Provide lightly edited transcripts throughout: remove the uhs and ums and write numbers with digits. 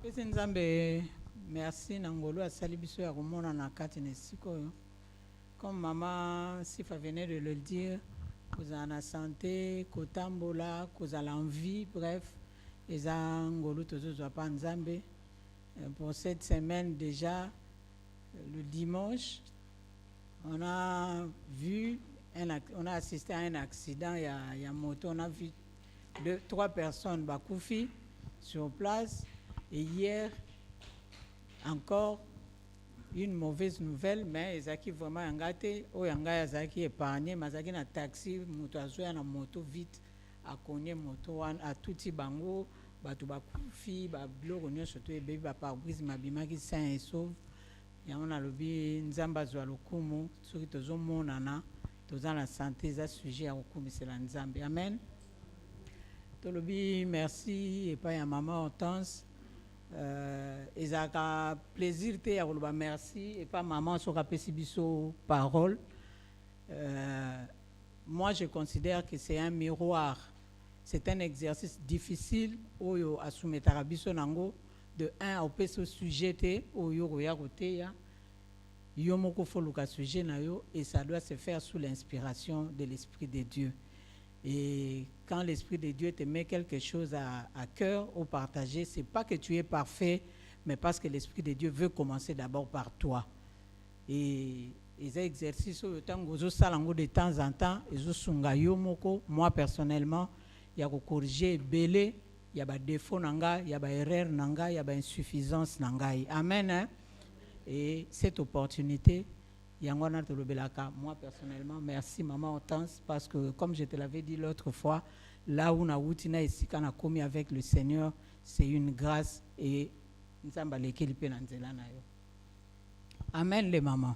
Topesi Nzambe merci Nangolo asali biso ya komona na kati na sikoyo. Comme maman Sifa venait de le dire, vous en la santé, kotambola, vous en l'envie, bref, les Angolo tozo pa Nzambe. Pour cette semaine déjà, le dimanche, on a assisté à un accident, il y a moto, on a vu 3 personnes bakoufi sur place. Et hier, encore une mauvaise nouvelle, mais Ezaki vraiment engagé, Ezaki épargné, mais Ezaki na taxi, moto azoya na moto vite, a cogné moto a touti bango, batu bakoufi, ba bloko nyonso to ebeba ba pare-brise mabimaki sain et sauve. Ya on a lobi Nzamba zwa lokumu, soki tozomonana, toza la santé, za sujet à okumisela Nzambe. Amen. Tolobi merci et pas ya maman Hortense. Ezaka plaisir te ya koloba merci et pas maman soka pesi biso parole. Moi je considère que c'est un miroir. C'est un exercice difficile oyo asumetaka biso nango de un au peso sujet te oyo koya koteya yo moko foluka sujet na yo et ça doit se faire sous l'inspiration de l'Esprit de Dieu. Et quand l'Esprit de Dieu te met quelque chose à cœur ou partager, ce n'est pas que tu es parfait, mais parce que l'Esprit de Dieu veut commencer d'abord par toi. Et les exercices, de temps en temps, moi personnellement, il y a corriger belé, il y a des défauts, il y a des erreurs, il y a des insuffisances. Amen. Hein? Et cette opportunité, moi personnellement, merci maman Hortense, parce que comme je te l'avais dit l'autre fois, là où Nautina et Sikana commis avec le Seigneur, c'est une grâce et Amen les mamans.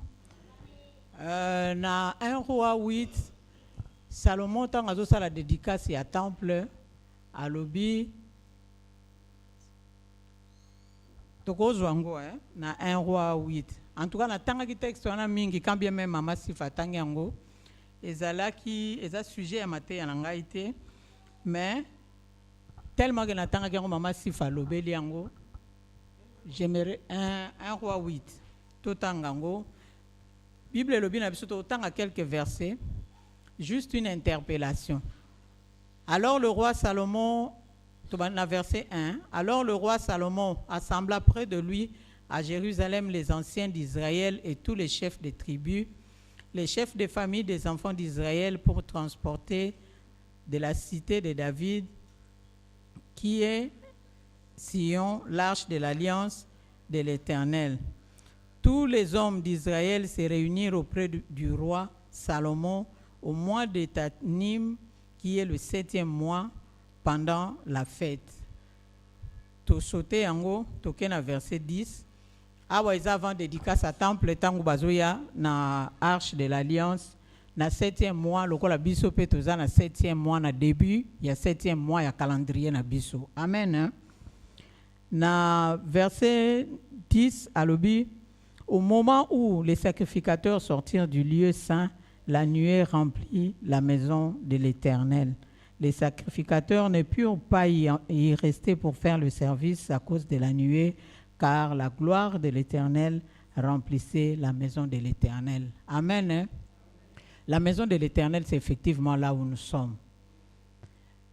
Na 1 Roi 8, Salomon tangazo sa la dédicace à temple à lobby. Tokozwango na 1 Roi 8. En tout cas, na tanga ki texte wana mingi quand bien même mama Sifa tangango ezalaki eza sujet ya maté ya ngai te, mais tellement que na tanga ki mama Sifa lobeli yango, j'aimerais 1 Roi 8 to tangango. Bible lobi na biso to tanga quelques versets, juste une interpellation. Alors le roi Salomon, verset 1, alors le roi Salomon assembla près de lui à Jérusalem les anciens d'Israël et tous les chefs des tribus, les chefs des familles des enfants d'Israël pour transporter de la cité de David, qui est Sion, l'arche de l'alliance de l'Éternel. Tous les hommes d'Israël se réunirent auprès du roi Salomon au mois de Tanim, qui est le 7e mois, pendant la fête. To sauter yango, token à verset 10. Awa ils avant dédicace à temple tango bazoya na arche de l'alliance na 7e mois lokola biso pe toza na 7e mois na début ya 7e mois ya calendrier na biso. Amen. Hein? Na verset 10 à l'obi, au moment où les sacrificateurs sortirent du lieu saint, la nuée remplit la maison de l'Éternel. Les sacrificateurs ne purent pas y rester pour faire le service à cause de la nuée, car la gloire de l'Éternel remplissait la maison de l'Éternel. Amen. Hein? La maison de l'Éternel, c'est effectivement là où nous sommes.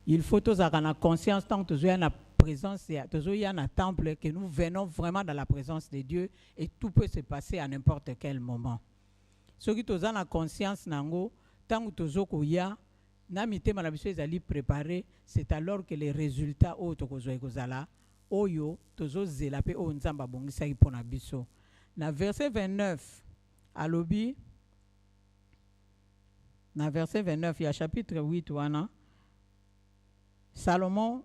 Il faut tous avoir la conscience tant que nous avons la présence, nous avons un temple, que nous venons vraiment dans la présence de Dieu et tout peut se passer à n'importe quel moment. Ceux qui ont la conscience, tant que nous avons namite malabiso ezali préparé, c'est alors que les résultats o tokozwa ekozala oyo tozozela pe o nzamba bongisaki pona biso. Na verset 29 alobi, na verset 29 ya chapitre 8 wana Salomon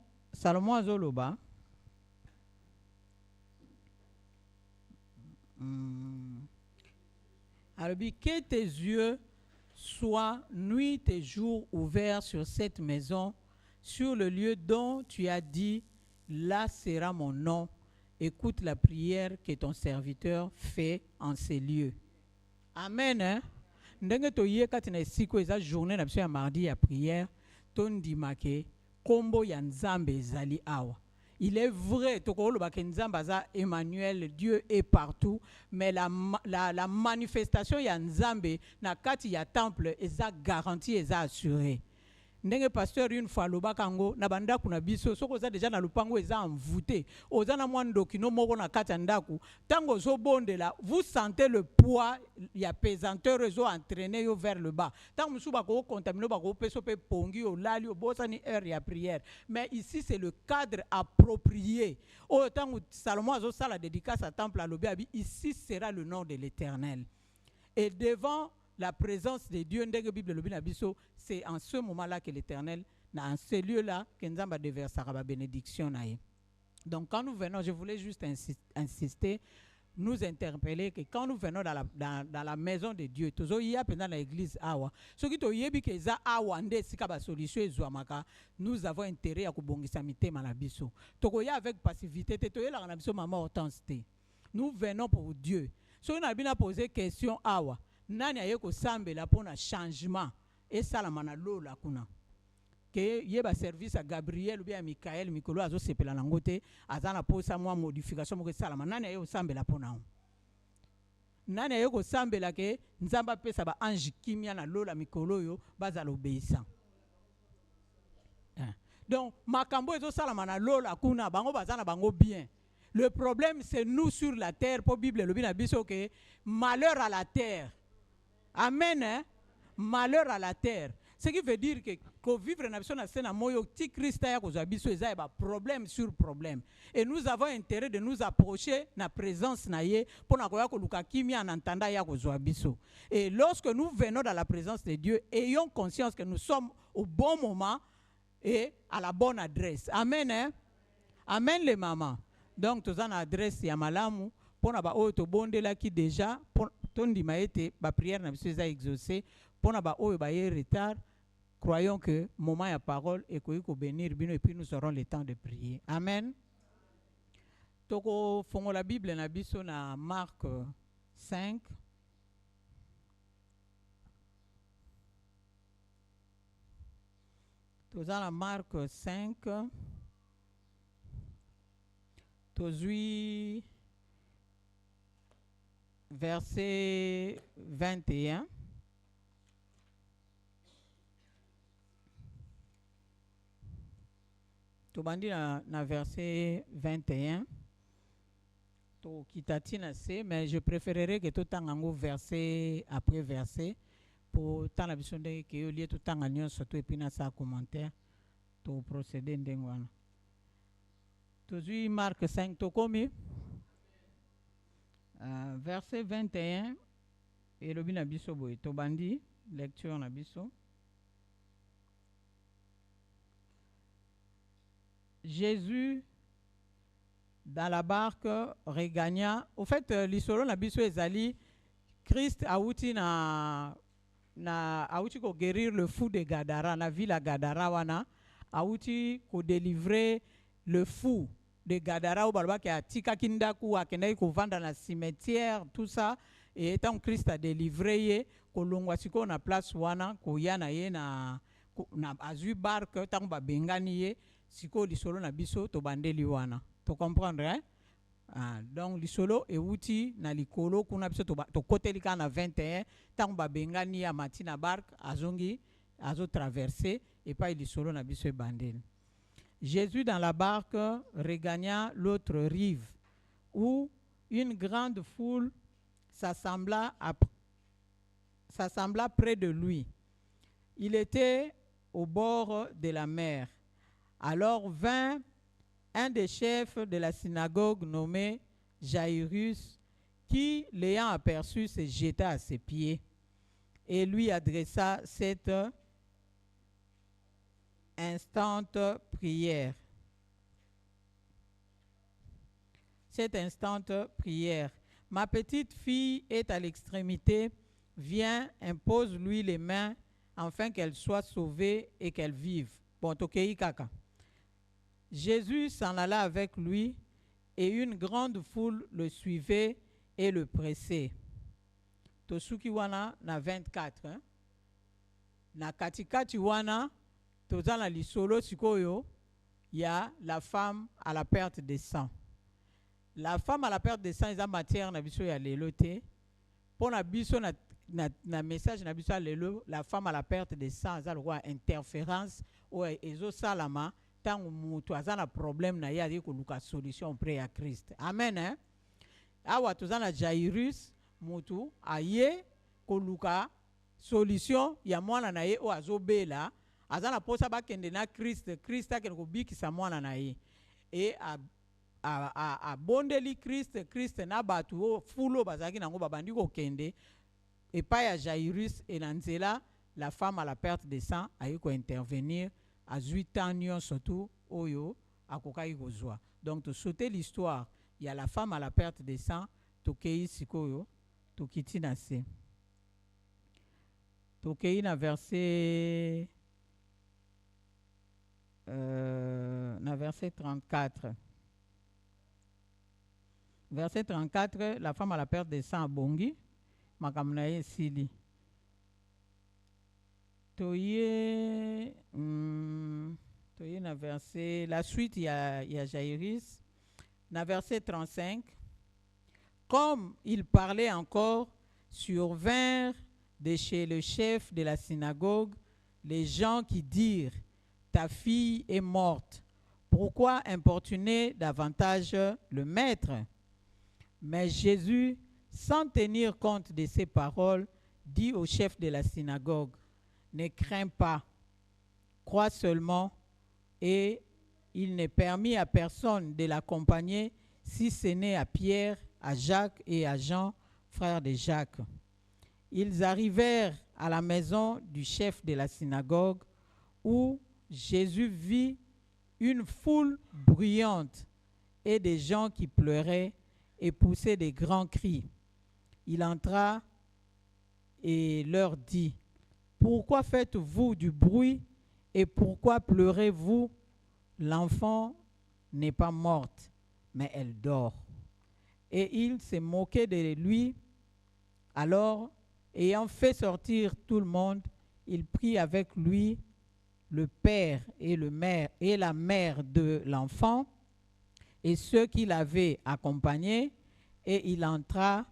azoloba alobi, que tes yeux soient nuit et jour ouverts sur cette maison, sur le lieu dont tu as dit, là sera mon nom. Écoute la prière que ton serviteur fait en ces lieux. Amen. Hein? Ndenge to ye katina siko eza journée na biso ya mardi ya prière, ton dimake kombo ya Nzambe ezali awa. Il est vrai, Emmanuel, Dieu est partout, mais la manifestation ya Nzambe, na kati ya temple, est garantie, est assurée. Ndenge pasteur une fois lobaka ngo na bandaku na biso soko za déjà na lupango eza envoûté oza na mwa ndokino moko na kati ya ndaku tango zo bondela vous sentez le poids ya pesanteur zo entraîner yo vers le bas tango musu bako contaminer bako peso pe pongi o lali o bosani heure ya prière mais ici c'est le cadre approprié o tango Salomon azo sala dédicace à temple à lobi ici sera le nom de l'Éternel et devant la présence de Dieu, c'est en ce moment-là que l'Éternel, dans ce lieu-là, que nous avons déversé la bénédiction. Donc quand nous venons, je voulais juste insister, nous interpeller que quand nous venons dans la maison de Dieu, dans l'église, nous avons intérêt à avec passivité, nous venons pour Dieu. Si on a bien posé question, nani ayeko sambela pona changement et salamana lola kuna ke yeba service à Gabriel ou bien à Michael mikolo azo sepela nangote azana posa mwa modification mo ke salama nani ayeko sambela pona nani ayeko sambela ke nzamba pesa ba ange kimia na lola mikolo yo bazala obéissant donc makambo ezo salamana lola kuna bango bazana bango bien. Le problème c'est nous sur la terre pour Bible le bina biso ke malheur à la terre. Amen, hein? Malheur à la terre. Ce qui veut dire que vivre dans la scène à moyo ti Christ ya kozabiso eza ba problème sur problème. Et nous avons intérêt de nous approcher na présence na ye pour na koya ko luka kimia en entendant ya kozabiso. Et lorsque nous venons dans la présence de Dieu, ayons conscience que nous sommes au bon moment et à la bonne adresse. Amen, hein? Amen les mamans. Donc tous en adresse ya malamu pour na ba oyo to bondela ki déjà pour tondi maete ba prière na biso eza exaucée pour na ba oyo ba ye retard. Croyons que moment ya parole et ko bénir bino et puis nous aurons le temps de prier. Amen. Toko fongo la Bible na biso na Marc 5. Toza na Marc 5. Tozui verset 21. Tobandi na verset 21. To kitatina c'est mais je préférerais que tout tangango verset après verset pour tant la vision de que lié tout tanganyo surtout et puis na sa commentaire to procéder ndengwana. Tozui Marc 5 to komi verset 21 et le bina biso boy tobandi lecture na biso. Jésus dans la barque regagna. Au fait, l'histoire na biso ezali Christ a outi na auti ko guérir le fou de Gadara na ville à Gadara wana a outi ko délivrer le fou de Gadara ou balba ki atika kindaku akendai ko vanda na cimetière tout ça et tant Christ a délivré ye ko longwa siko na place wana ko yana ye na azui barque tant ba bengani ye siko lisolo na biso to bandeli wana to comprendre hein? Donc lisolo e wuti na likolo kuna biso to kotelika na 21 tant ba bengani ya matina barque azongi azo traverser et pas lisolo na biso e bandeli. Jésus dans la barque regagna l'autre rive où une grande foule s'assembla près de lui. Il était au bord de la mer. Alors vint un des chefs de la synagogue nommé Jairus, qui, l'ayant aperçu, se jeta à ses pieds et lui adressa cette instante prière. Cette instante prière. Ma petite fille est à l'extrémité, viens, impose-lui les mains afin qu'elle soit sauvée et qu'elle vive. Bon, tokei kaka. Jésus s'en alla avec lui et une grande foule le suivait et le pressait. Tosuki wana na 24. Hein? Na katikati wana tozana lisolo sikoyo il y a la femme à la perte de sang. La femme à la perte de sang, ils ont matière na biso ya lelo te. Pour na biso na message na biso ya lelo, la femme à la perte de sang, ils ont interférence ou ezo salama tant mutu aza na problème na ya ko luka solution près à Christ. Amen hein. Awa tozana Jairus mutu aye ko luka solution ya mwana na ye o azobela azana posa bakende na Christ akende ko bikisa mwana na ye e a bondeli Christ na batu o fulo bazaki nango babandi ko kende et pas ya Jairus et nanzela la femme à la perte de sang aye ko intervenir à 8 ans surtout oyo akokai kozwa. Donc to sauter l'histoire, il y a la femme à la perte de sang to kei sikoyo to kitina se. To kei na verset verset 34. Verset 34, la femme à la perte de sang bongi, makamnaye sili. Toye na verset, la suite, il y a Jairus. Na verset 35, comme il parlait encore, survinrent de chez le chef de la synagogue les gens qui dirent, ta fille est morte. Pourquoi importuner davantage le maître? Mais Jésus, sans tenir compte de ces paroles, dit au chef de la synagogue, ne crains pas, crois seulement. Et il n'est permis à personne de l'accompagner si ce n'est à Pierre, à Jacques et à Jean, frères de Jacques. Ils arrivèrent à la maison du chef de la synagogue où Jésus vit une foule bruyante et des gens qui pleuraient et poussaient des grands cris. Il entra et leur dit, pourquoi faites-vous du bruit et pourquoi pleurez-vous? L'enfant n'est pas morte, mais elle dort. Et il se moquait de lui. Alors, ayant fait sortir tout le monde, il prit avec lui le père et la mère de l'enfant et ceux qui l'avaient accompagné, et il entra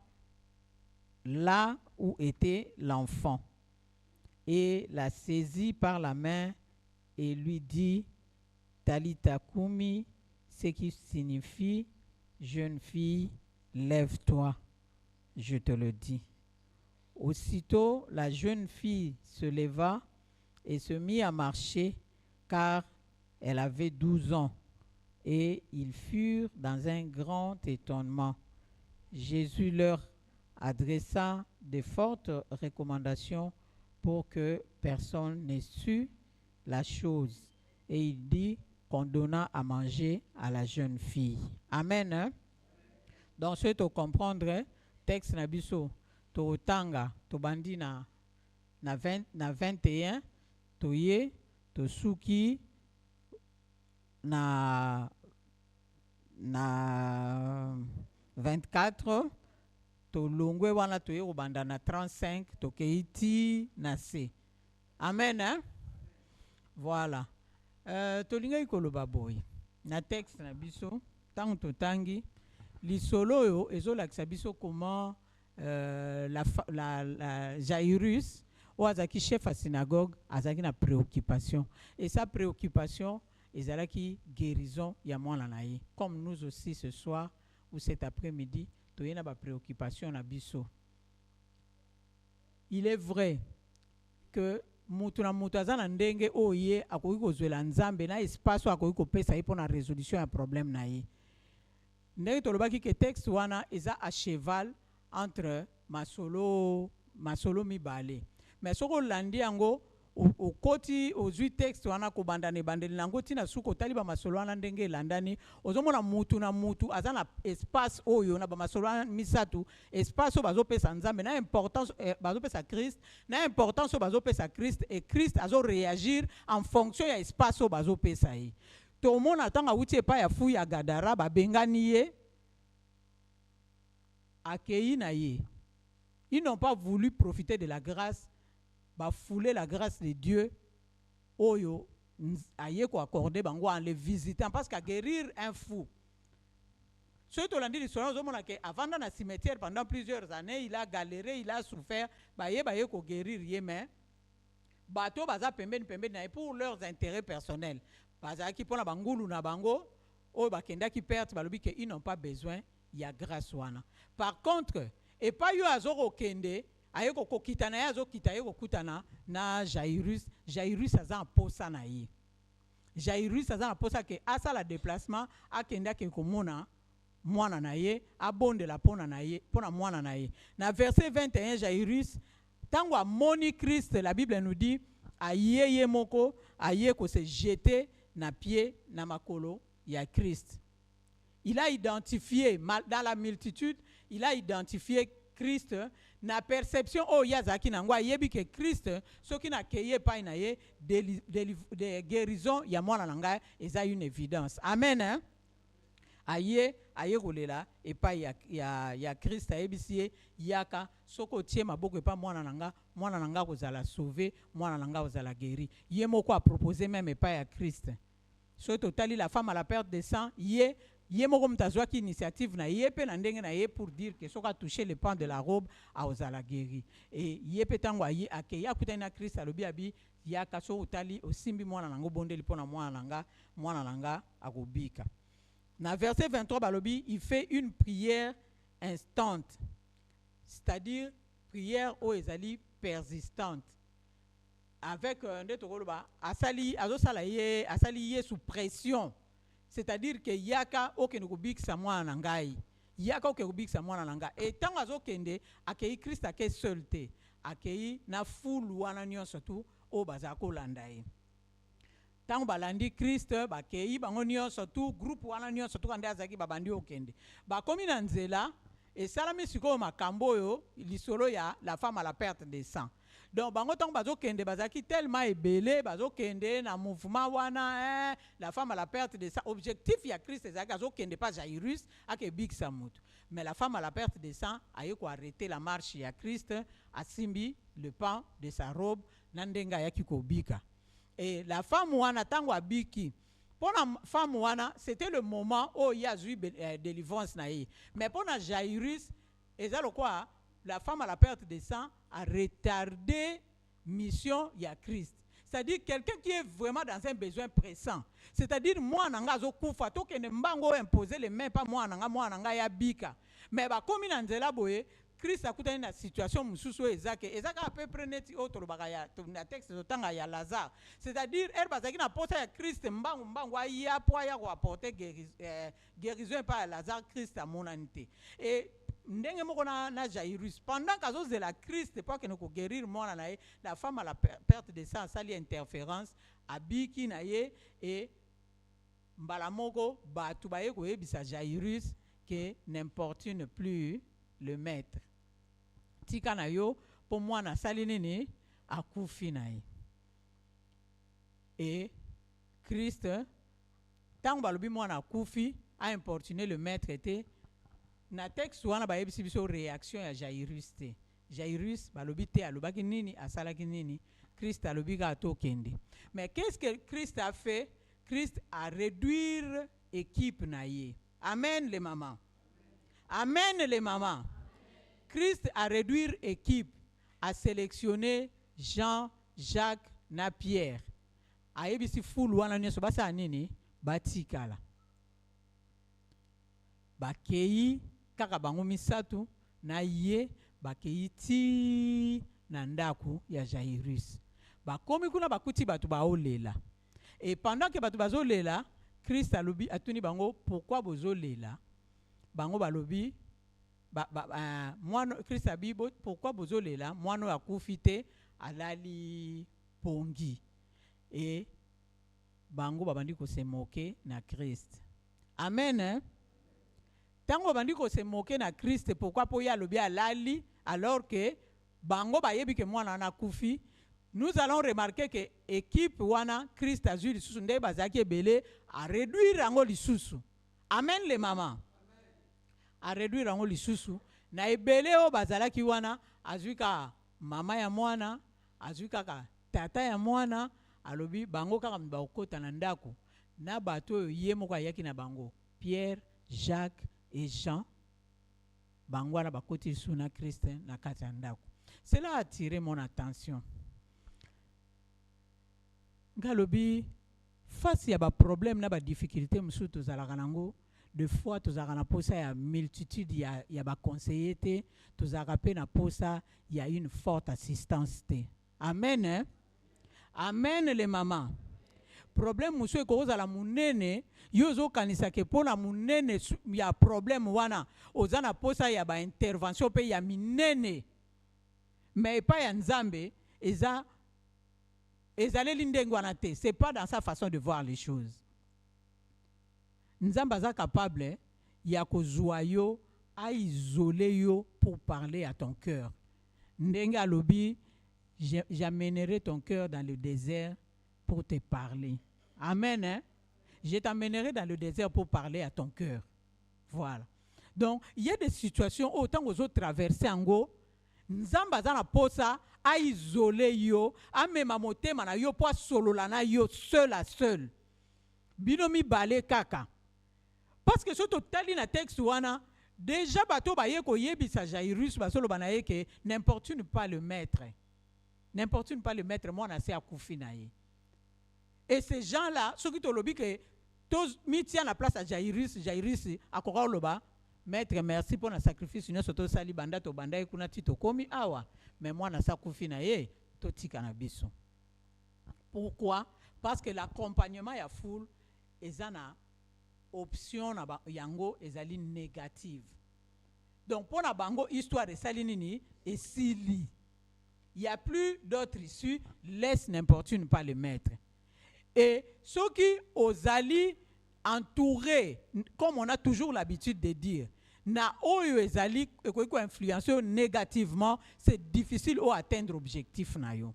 là où était l'enfant et la saisit par la main et lui dit, Talita Kumi, ce qui signifie, jeune fille, lève-toi, je te le dis. Aussitôt, la jeune fille se leva et se mit à marcher, car elle avait 12 ans. Et ils furent dans un grand étonnement. Jésus leur adressa de fortes recommandations pour que personne ne sût la chose. Et il dit qu'on donna à manger à la jeune fille. Amen. Hein? Donc, ce que comprendre, texte nabiso, to tanga, to bandi na 21, to ye, to suki, na 24, to longwe wana to ye ubanda na 35, to keiti na se. Amen. Hein? Voilà. To linga ikoloba boy. Na texte na biso, tango to tangi, lisolo yo ezolakisa biso comment la Jairus ou azaki chef à synagogue azaki na préoccupation. Et sa préoccupation ezalaki guérison ya mwana na ye. Comme nous aussi ce soir ou cet après-midi, toyena ba préoccupation na biso. Il est vrai que mutu na mutu aza na ndenge oye akoki kozwela nzambe na espace akoki kopesa ye mpona résolution ya problème na ye. Ndenge tolobaki ke texte wana eza à cheval entre masolo mibale. Mais soko landi yango okoti ozwi texte wana kobanda ne bandeli nango tina suko tali ba masolo wana ndenge landani ozomona mutu na mutu aza na espace oyo na ba masolo wana misatu espace o bazopesa nzambe na importance bazopesa Christ na importance o bazopesa Christ et Christ azo réagir en fonction ya espace o bazopesa ye. To mona tanga uti epa ya fu ya Gadara babengani ye akei na ye. Ils n'ont pas voulu profiter de la grâce, fouler la grâce de Dieu. Oyo aye ko accorder bango en les visitant parce qu'à guérir un fou. Ce que l'on dit avant dans le cimetière pendant plusieurs années, il a galéré, il a souffert, baye ko guérir mais bateau baza pembeni pour leurs intérêts personnels. Baza ki pona bangulu na bango o bakenda ki perte balobi que ils n'ont pas besoin, il y a grâce wana. Par contre, et pas yo azoro kende ayeko kokitana ya zo kitayeko kutana na Jairus aza posa na ye. Jairus aza posa ke asa la déplacement akenda ke komona mwana na ye abonde la pona na ye pona mwana na ye. Na verset 21 Jairus tango amoni Christ, la Bible nous dit aye moko aye ko se jeter na pied na makolo ya Christ. Il a identifié dans la multitude, il a identifié Christ na perception o yazaki nangwa yebi ke Christ ce qui na keye pa na ye de guérison ya mwana nanga eza une évidence. Amen hein? Aye kolela et pas ya Christ ayebisi yaka soko tie maboko et pas mwana nanga kozala sauvé, mwana nanga kozala guéri. Ye moko a proposé même et pas ya Christ. So totali la femme à la perte de sang ye moko mtazwa ki initiative na ye pe na ndenge na ye pour dire que soka toucher le pan de la robe a ozala guéri. Et ye pe tango aye akeya kutana Christ alobi abi yaka so totali osimbi mwana nango bondeli pona mwana nanga akobika. Dans verset 23, balobi, il fait une prière instante, c'est-à-dire prière au ezali persistante. Avec asali ye sous pression, c'est-à-dire que yaka okenokobik sa mwana ngai, yaka okekobik sa mwana nanga. Et tant azo kende akei Christ ake seul te, akei na foule wana nyonso tu o bazako landaye. Tant balandi Christ bakei bango nyonso tu groupe wana nyonso tu kande azaki babandi okende bakomi na nzela esalami sikoyo makambo oyo lisolo ya la femme à la perte de sang. Donc bango tango bazokende bazaki tellement ebele bazokende na mouvement wana la femme à la perte de sang. Objectif ya Christ ezaki azokende pas Jairus akebikisa mutu, mais la femme à la perte de sang aye ko arrêter la marche ya Christ asimbi le pan de sa robe na ndenga yaki kobika. Et la femme wana tango abiki pour la femme wana c'était le moment où il y a eu délivrance na ye. Mais pour la Jairus ezalo quoi la femme à la perte de sang a retardé mission ya Christ. C'est-à-dire quelqu'un qui est vraiment dans un besoin pressant. C'est-à-dire moi nanga zo kufa to kene mbango imposer les mains pas moi nanga ya bika. Mais ba komi na nzela boye Christ a kutani na situation mususu ezaka à peu près neti autre bagaya na texte zotanga ya Lazare. C'est-à-dire bazaki na posa ya Christ mbango ya poa ya ko apporter guérison par Lazare Christ a monanité. Et ndenge moko na Jairus pendant qu'azo de la Christ pas que nous guérir mona na la femme à la perte de sang sali interférence abiki na ye et mbala moko batu baye ko yebisa Jairus que n'importune plus le maître. Tika na yo pour moi na sali nini akufi na ye. Et Christ tant balobi mwana akufi a importuné le maître était na texte wana ba yebisi biso réaction ya Jairus te. Jairus balobi te alobaki nini asalaki nini Christ alobi ka tokende. Mais qu'est-ce que Christ a fait? Christ a réduire équipe na ye. Amen les mamans. Amen les mamans. Christ a réduire équipe, a sélectionné Jean, Jacques, na Pierre. A yebisi foule wana nyoso basa nini batikala. Bakei kaka bango misatu na ye bakei ti na ndaku ya Jairus. Bakomi kuna bakuti batu baolela. Et pendant que batu bazolela, Christ alobi atuni bango pourquoi bozolela? Bango balobi Christ a dit pourquoi bozolela mwano akufite alali pongi. Et bango babandi ko se moquer na Christ. Amen hein? Tango bandi ko se moquer na Christ pourquoi po ya lobi alali alors que bango bayebi ke mwana na kufi. Nous allons remarquer que équipe wana Christ a vu lisusu nde bazaki ebele a réduire rango lisusu. Amen les mamans. A réduire rango lisusu na ebele o bazalaki wana azuika mama ya mwana azuika ka tata ya mwana alobi bango kaka bakota na ndako na bato ye moko ayaki na bango Pierre, Jacques et Jean bango wana bakoti su na Christ na kati ya ndako. Cela a attiré mon attention. Ngalobi face ya ba problème na ba difficulté musu tozalaka nango de fois tozalaka na posa ya multitude ya ba conseiller te tozalaka pe na posa ya une forte assistance te. Amen hein? Amen les mamans. Problème musu ekozala munene yozo kanisa ke pona munene ya problème wana ozana posa ya ba intervention pe ya minene mais pas ya nzambe eza ezaleli ndenge wana te. C'est pas dans sa façon de voir les choses. Nzambe aza capable ya kozwa yo a isoler yo pour parler à ton cœur. Ndenge alobi j'amènerai ton cœur dans le désert pour te parler. Amen hein? Je t'amènerai dans le désert pour parler à ton cœur. Voilà. Donc il y a des situations autant aux autres traverser en go nzamba za na posa a isoler yo a mema motema na yo po solola na yo seul à seul. Binomi balé kaka. Parce que surtout tali na texte wana déjà bato ba ye ko yebisa Jairus basolo banaye ke n'importune pas le maître. N'importune pas le maître moi na se akufi na ye. Et ces gens-là, ceux qui te lobby que tous mis tiennent la place à Jairus à Koroloba, maître merci pour le sacrifice nous soto sali banda to banda ekuna tito komi awa mais moi na sakufi na ye to tika na biso. Pourquoi? Parce que l'accompagnement ya foule ezana option na yango ezali négative. Donc pour na bango histoire de salinini et sili. Il n'y a plus d'autres issues, laisse n'importune pas le maître. Et ceux qui ozali entourés, comme on a toujours l'habitude de dire, na oyo ezali ko influencer négativement, c'est difficile à atteindre l'objectif na yo.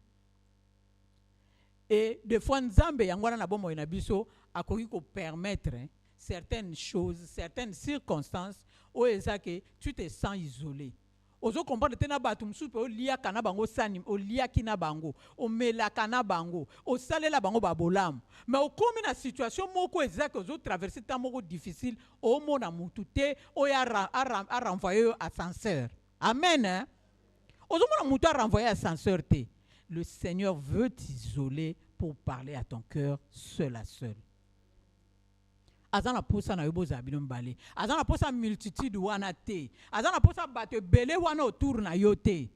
Et des fois nzambe yangwana na bomo na biso akoki ko permettre certaines choses, certaines circonstances où ezake tu te sens isolé. Ozo comprendre tena batu msupe o lia kana bango sani o lia kina bango o mela kana bango o salela bango babolam mais o komi na situation moko ezaka ozo traverser temps moko difficile o mona mutu te o ya renvoyer ascenseur. Amen hein? Ozo mona mutu a renvoyer ascenseur te. Le Seigneur veut t'isoler pour parler à ton cœur seul à seul. Azana posa na yobo zabino mbale. Azana posa multitude wana te. Azana posa bate bele wana autour na yo te.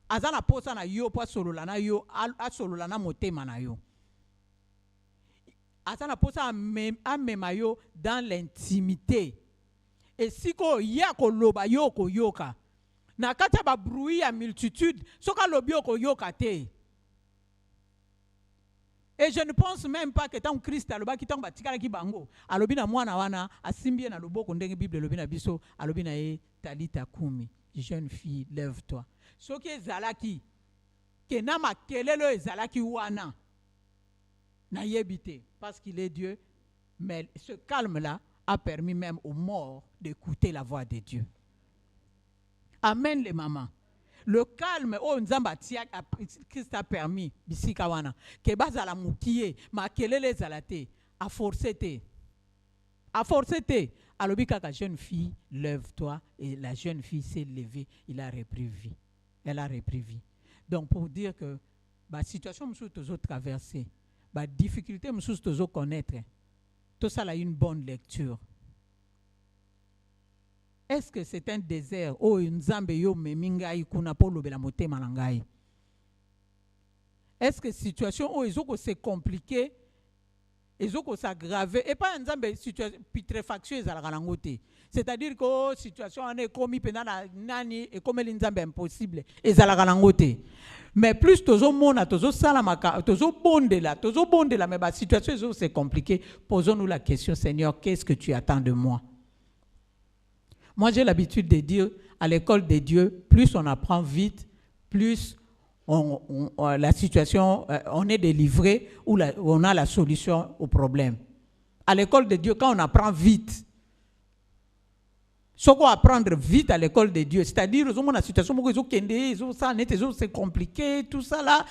Azana posa na yo po solola na yo a solola na motema na yo. Azana posa amema yo dans l'intimité. Et si ko ya ko loba yo ko yoka. Na kata ba bruit ya multitude, soka lobi yo ko yoka te. Et je ne pense même pas que tant Christ aloba ki tant batikala ki bango alobi na mwana wana asimbie na loboko ndenge Bible alobi na biso alobi na ye talita kumi jeune fille lève-toi soki ezalaki ke na makelelo ezalaki wana na yebite parce qu'il est Dieu mais ce calme là a permis même aux morts d'écouter la voix de Dieu. Amen les mamans. Le calme, oh nzamba tia Christ a permis bisika wana ke bazala mukie makelele zalate a forcé te alobi kaka jeune fille lève-toi et la jeune fille s'est levée, il a repris vie. Elle a repris vie. Donc pour dire que ba situation musu tozo traverser, ba difficulté musu tozo connaître, tout ça là une bonne lecture. Est-ce que c'est un désert où nzambe yo memingai kuna polo bela motema nangai? Est-ce que situation où ezoko c'est compliqué, ezoko s'aggraver et pas nzambe situation putréfaction ezalaka nango te. C'est-à-dire que situation ane komi pena nani et comme nzambe impossible ezalaka nango te. Mais plus tozo mona tozo salamaka tozo bondela mais ba situation ezoko c'est compliqué, posons-nous la question Seigneur, qu'est-ce que tu attends de moi? Moi, j'ai l'habitude de dire, à l'école de Dieu, plus on apprend vite, plus la situation, on est délivré ou on a la solution au problème. À l'école de Dieu, quand on apprend vite, ce qu'on apprendre vite à l'école de Dieu, c'est-à-dire, la situation, c'est compliqué, tout ça là.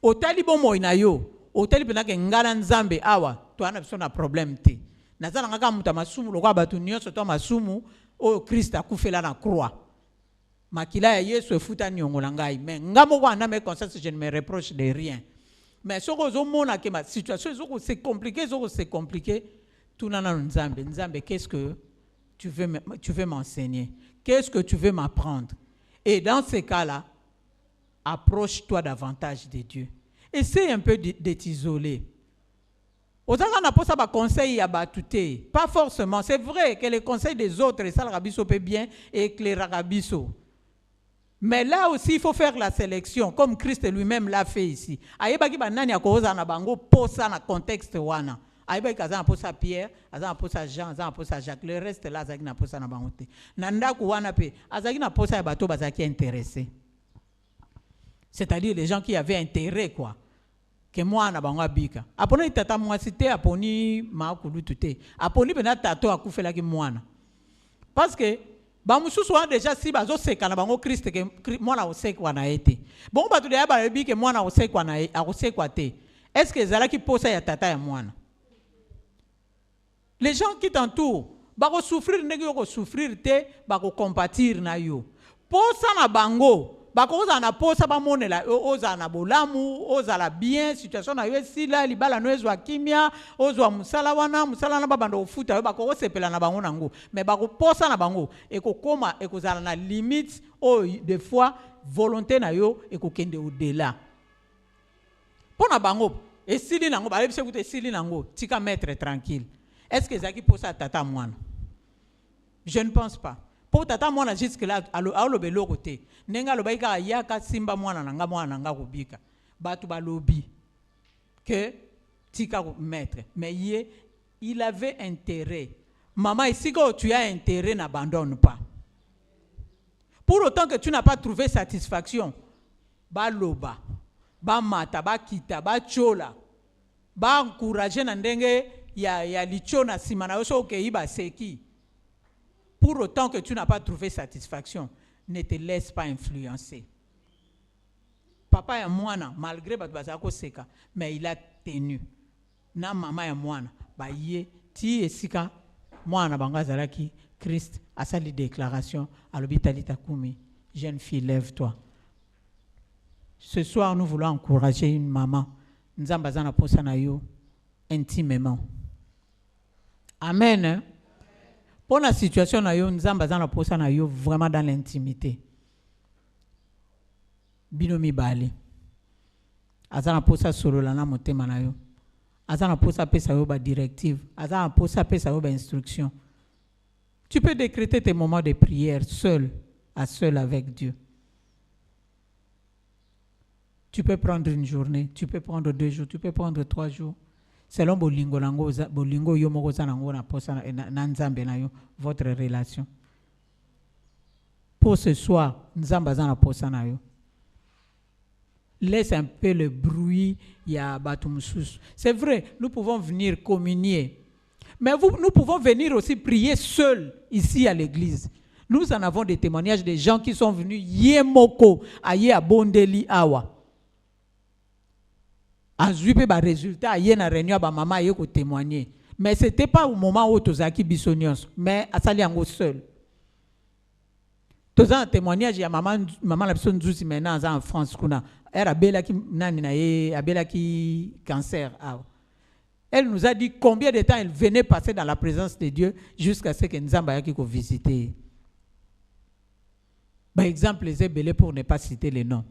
otali bomo ina yo otali pena ke ngana nzambe awa to ana biso na problème te nazala ngaka muta masumu lokwa batu nyonso to masumu o Christ akufela na croix makila ya Yesu efuta nyongola ngai mais ngamo kwa na me conscience je ne me reproche de rien mais soko zo mona ke ma situation c'est compliqué tout nana nzambe qu'est-ce que tu veux m'enseigner, qu'est-ce que tu veux m'apprendre, et dans ces cas-là approche-toi davantage de Dieu. Essaye un peu de t'isoler. Pas forcément. C'est vrai que les conseils des autres, ça le rabisso peut bien éclairer rabisso. Mais là aussi, il faut faire la sélection, comme Christ lui-même l'a fait ici. Ayebaki banani akoza na bango posa na contexte wana. Ayebaki azana posa Pierre, azana posa Jean, azana posa Jacques. Le reste là, azaki na posa na bango te. Nanda ku wana pe, azaki na posa ya bato bazaki intéressé. C'est-à-dire les gens qui avaient intérêt quoi. Que moi na bango abika. Aponi tata mwasite aponi makulu tute. Aponi bena tato akufela ki mwana. Parce que bamususu wana déjà si bazo seka na bango Christ ke mwana osekwa na ete. Bon batu de ba yebi ke mwana osekwa na akosekwa te. Est-ce que zala ki posa ya tata ya mwana? Les gens qui t'entourent bako souffrir ndenge yo ko souffrir te bako compatir na yo. Posa na bango bakoza na posa ba monela oza na bolamu oza la bien situation na yo esila libala no ezwa kimia ozwa musala na babando ofuta yo bako sepela na bango nango mais bako posa na bango ekokoma ekozala na limite o des fois volonté na yo ekokende au-delà pona bango esili nango ba lebise kuta esili nango tika mettre tranquille. Est-ce que zaki posa tata mwana? Je ne pense pas. Pour tata mwana jusque là alo belo côté nenga lo baika yaka simba mwana nanga kubika batu ba lobby que tika maître mais il avait intérêt. Maman ici quand tu as intérêt n'abandonne pas. Pour autant que tu n'as pas trouvé satisfaction ba loba ba mata ba kita ba chola ba encourager na ndenge ya lichona simana yo so ke iba seki. Pour autant que tu n'as pas trouvé satisfaction, ne te laisse pas influencer. Papa ya mwana, malgré bazako seka, mais il a tenu. Na mama ya mwana, ba ye ti esika mwana bangazalaki Christ a sali déclaration à l'hôpital Takumi. Jeune fille, lève-toi. Ce soir, nous voulons encourager une maman. Nzambazana posa na yo intimement. Amen. Pour la situation na yo nzamba zana posa na yo vraiment dans l'intimité. Binomi bali. Azana posa solo la na motema na yo. Azana posa pesa yo ba directive. Azana posa pesa yo ba instruction. Tu peux décréter tes moments de prière seul avec Dieu. Tu peux prendre une journée, tu peux prendre 2 jours, tu peux prendre 3 jours. Selon bolingo yo moko za nango na posa na nzambe na yo votre relation. Pour ce soir, nzamba za na posa na yo. Laisse un peu le bruit ya batumsus. C'est vrai, nous pouvons venir communier. Mais nous pouvons venir aussi prier seuls ici à l'église. Nous en avons des témoignages de gens qui sont venus yemoko aye abondeli awa. Azuipe ba résultat yé na réunion ba maman yé ko témoigner mais c'était pas au moment où tozaki bisonios mais asali yango seul toza témoignage ya maman la personne nzusi maintenant en France kuna era belaki nani na ye abelaki cancer elle nous a dit combien de temps elle venait passer dans la présence de Dieu jusqu'à ce que nzamba yaki ko visiter. Par exemple les belé pour ne pas citer les noms.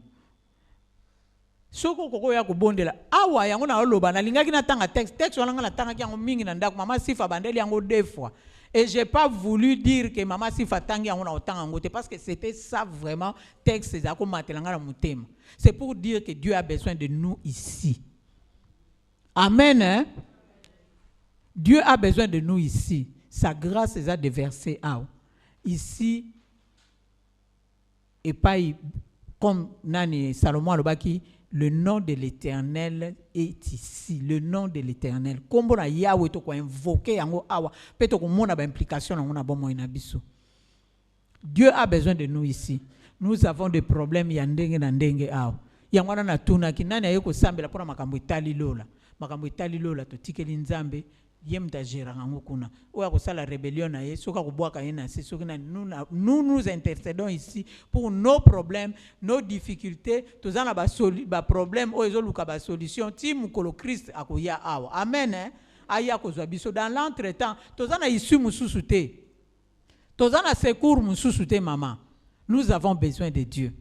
Soko koko ya kubondela awa yango na oloba na lingaki na tanga texte wana na tanga yango mingi na ndako mama sifa bandeli yango 2 fois et j'ai pas voulu dire que mama sifa tangi yango na otanga ngote parce que c'était ça vraiment texte za ko matelanga na mutema. C'est pour dire que Dieu a besoin de nous ici. Amen. Hein? Dieu a besoin de nous ici. Sa grâce est à déverser ici et pas comme nani Salomon alobaki. Le nom de l'Éternel est ici. Le nom de l'Éternel. Comme on a Yahweh to ko invoquer yango awa, peut-être ko mona ba implication na ngona bomo ina biso. Dieu a besoin de nous ici. Nous avons des problèmes ya ndenge na ndenge awa. Yangwana na tuna kinani ayeko sambela pona makambo etali lola. Makambo etali lola to tikeli nzambe yem tajera ngango kuna. Oya ko sala rébellion na ye soka ko boaka ye na se soki na nous intercédons ici pour nos problèmes, nos difficultés, tozana ba problème o ezoluka ba solution ti mukolo Christ akoya awa. Amen hein. Aya kozwa biso dans l'entretemps tozana issue mususu te. Tozana secours mususu te maman. Nous avons besoin de Dieu.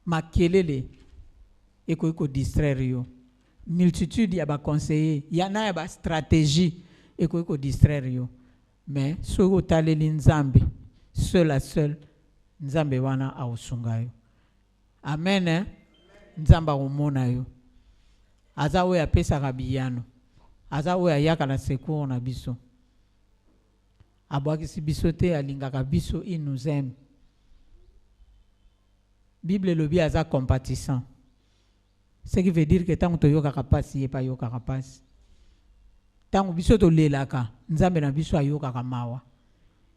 Makelele eko distraire yo. Multitude ya ba conseiller, yana ya ba stratégie eko distraire yo. Mais soko taleli nzambe, seul nzambe wana ausunga yo. Amen hein? Nzamba umona yo. Aza oya pesa kabiyano. Aza oya yaka na secours na biso. Abwaki si biso te alingaka biso, il nous aime. Bible lobi aza compatissant. Ce qui veut dire que tant que yoka kapasi ye pa yoka kapasi. Tant que biso to lelaka, nzambe na biso ayoka kamawa.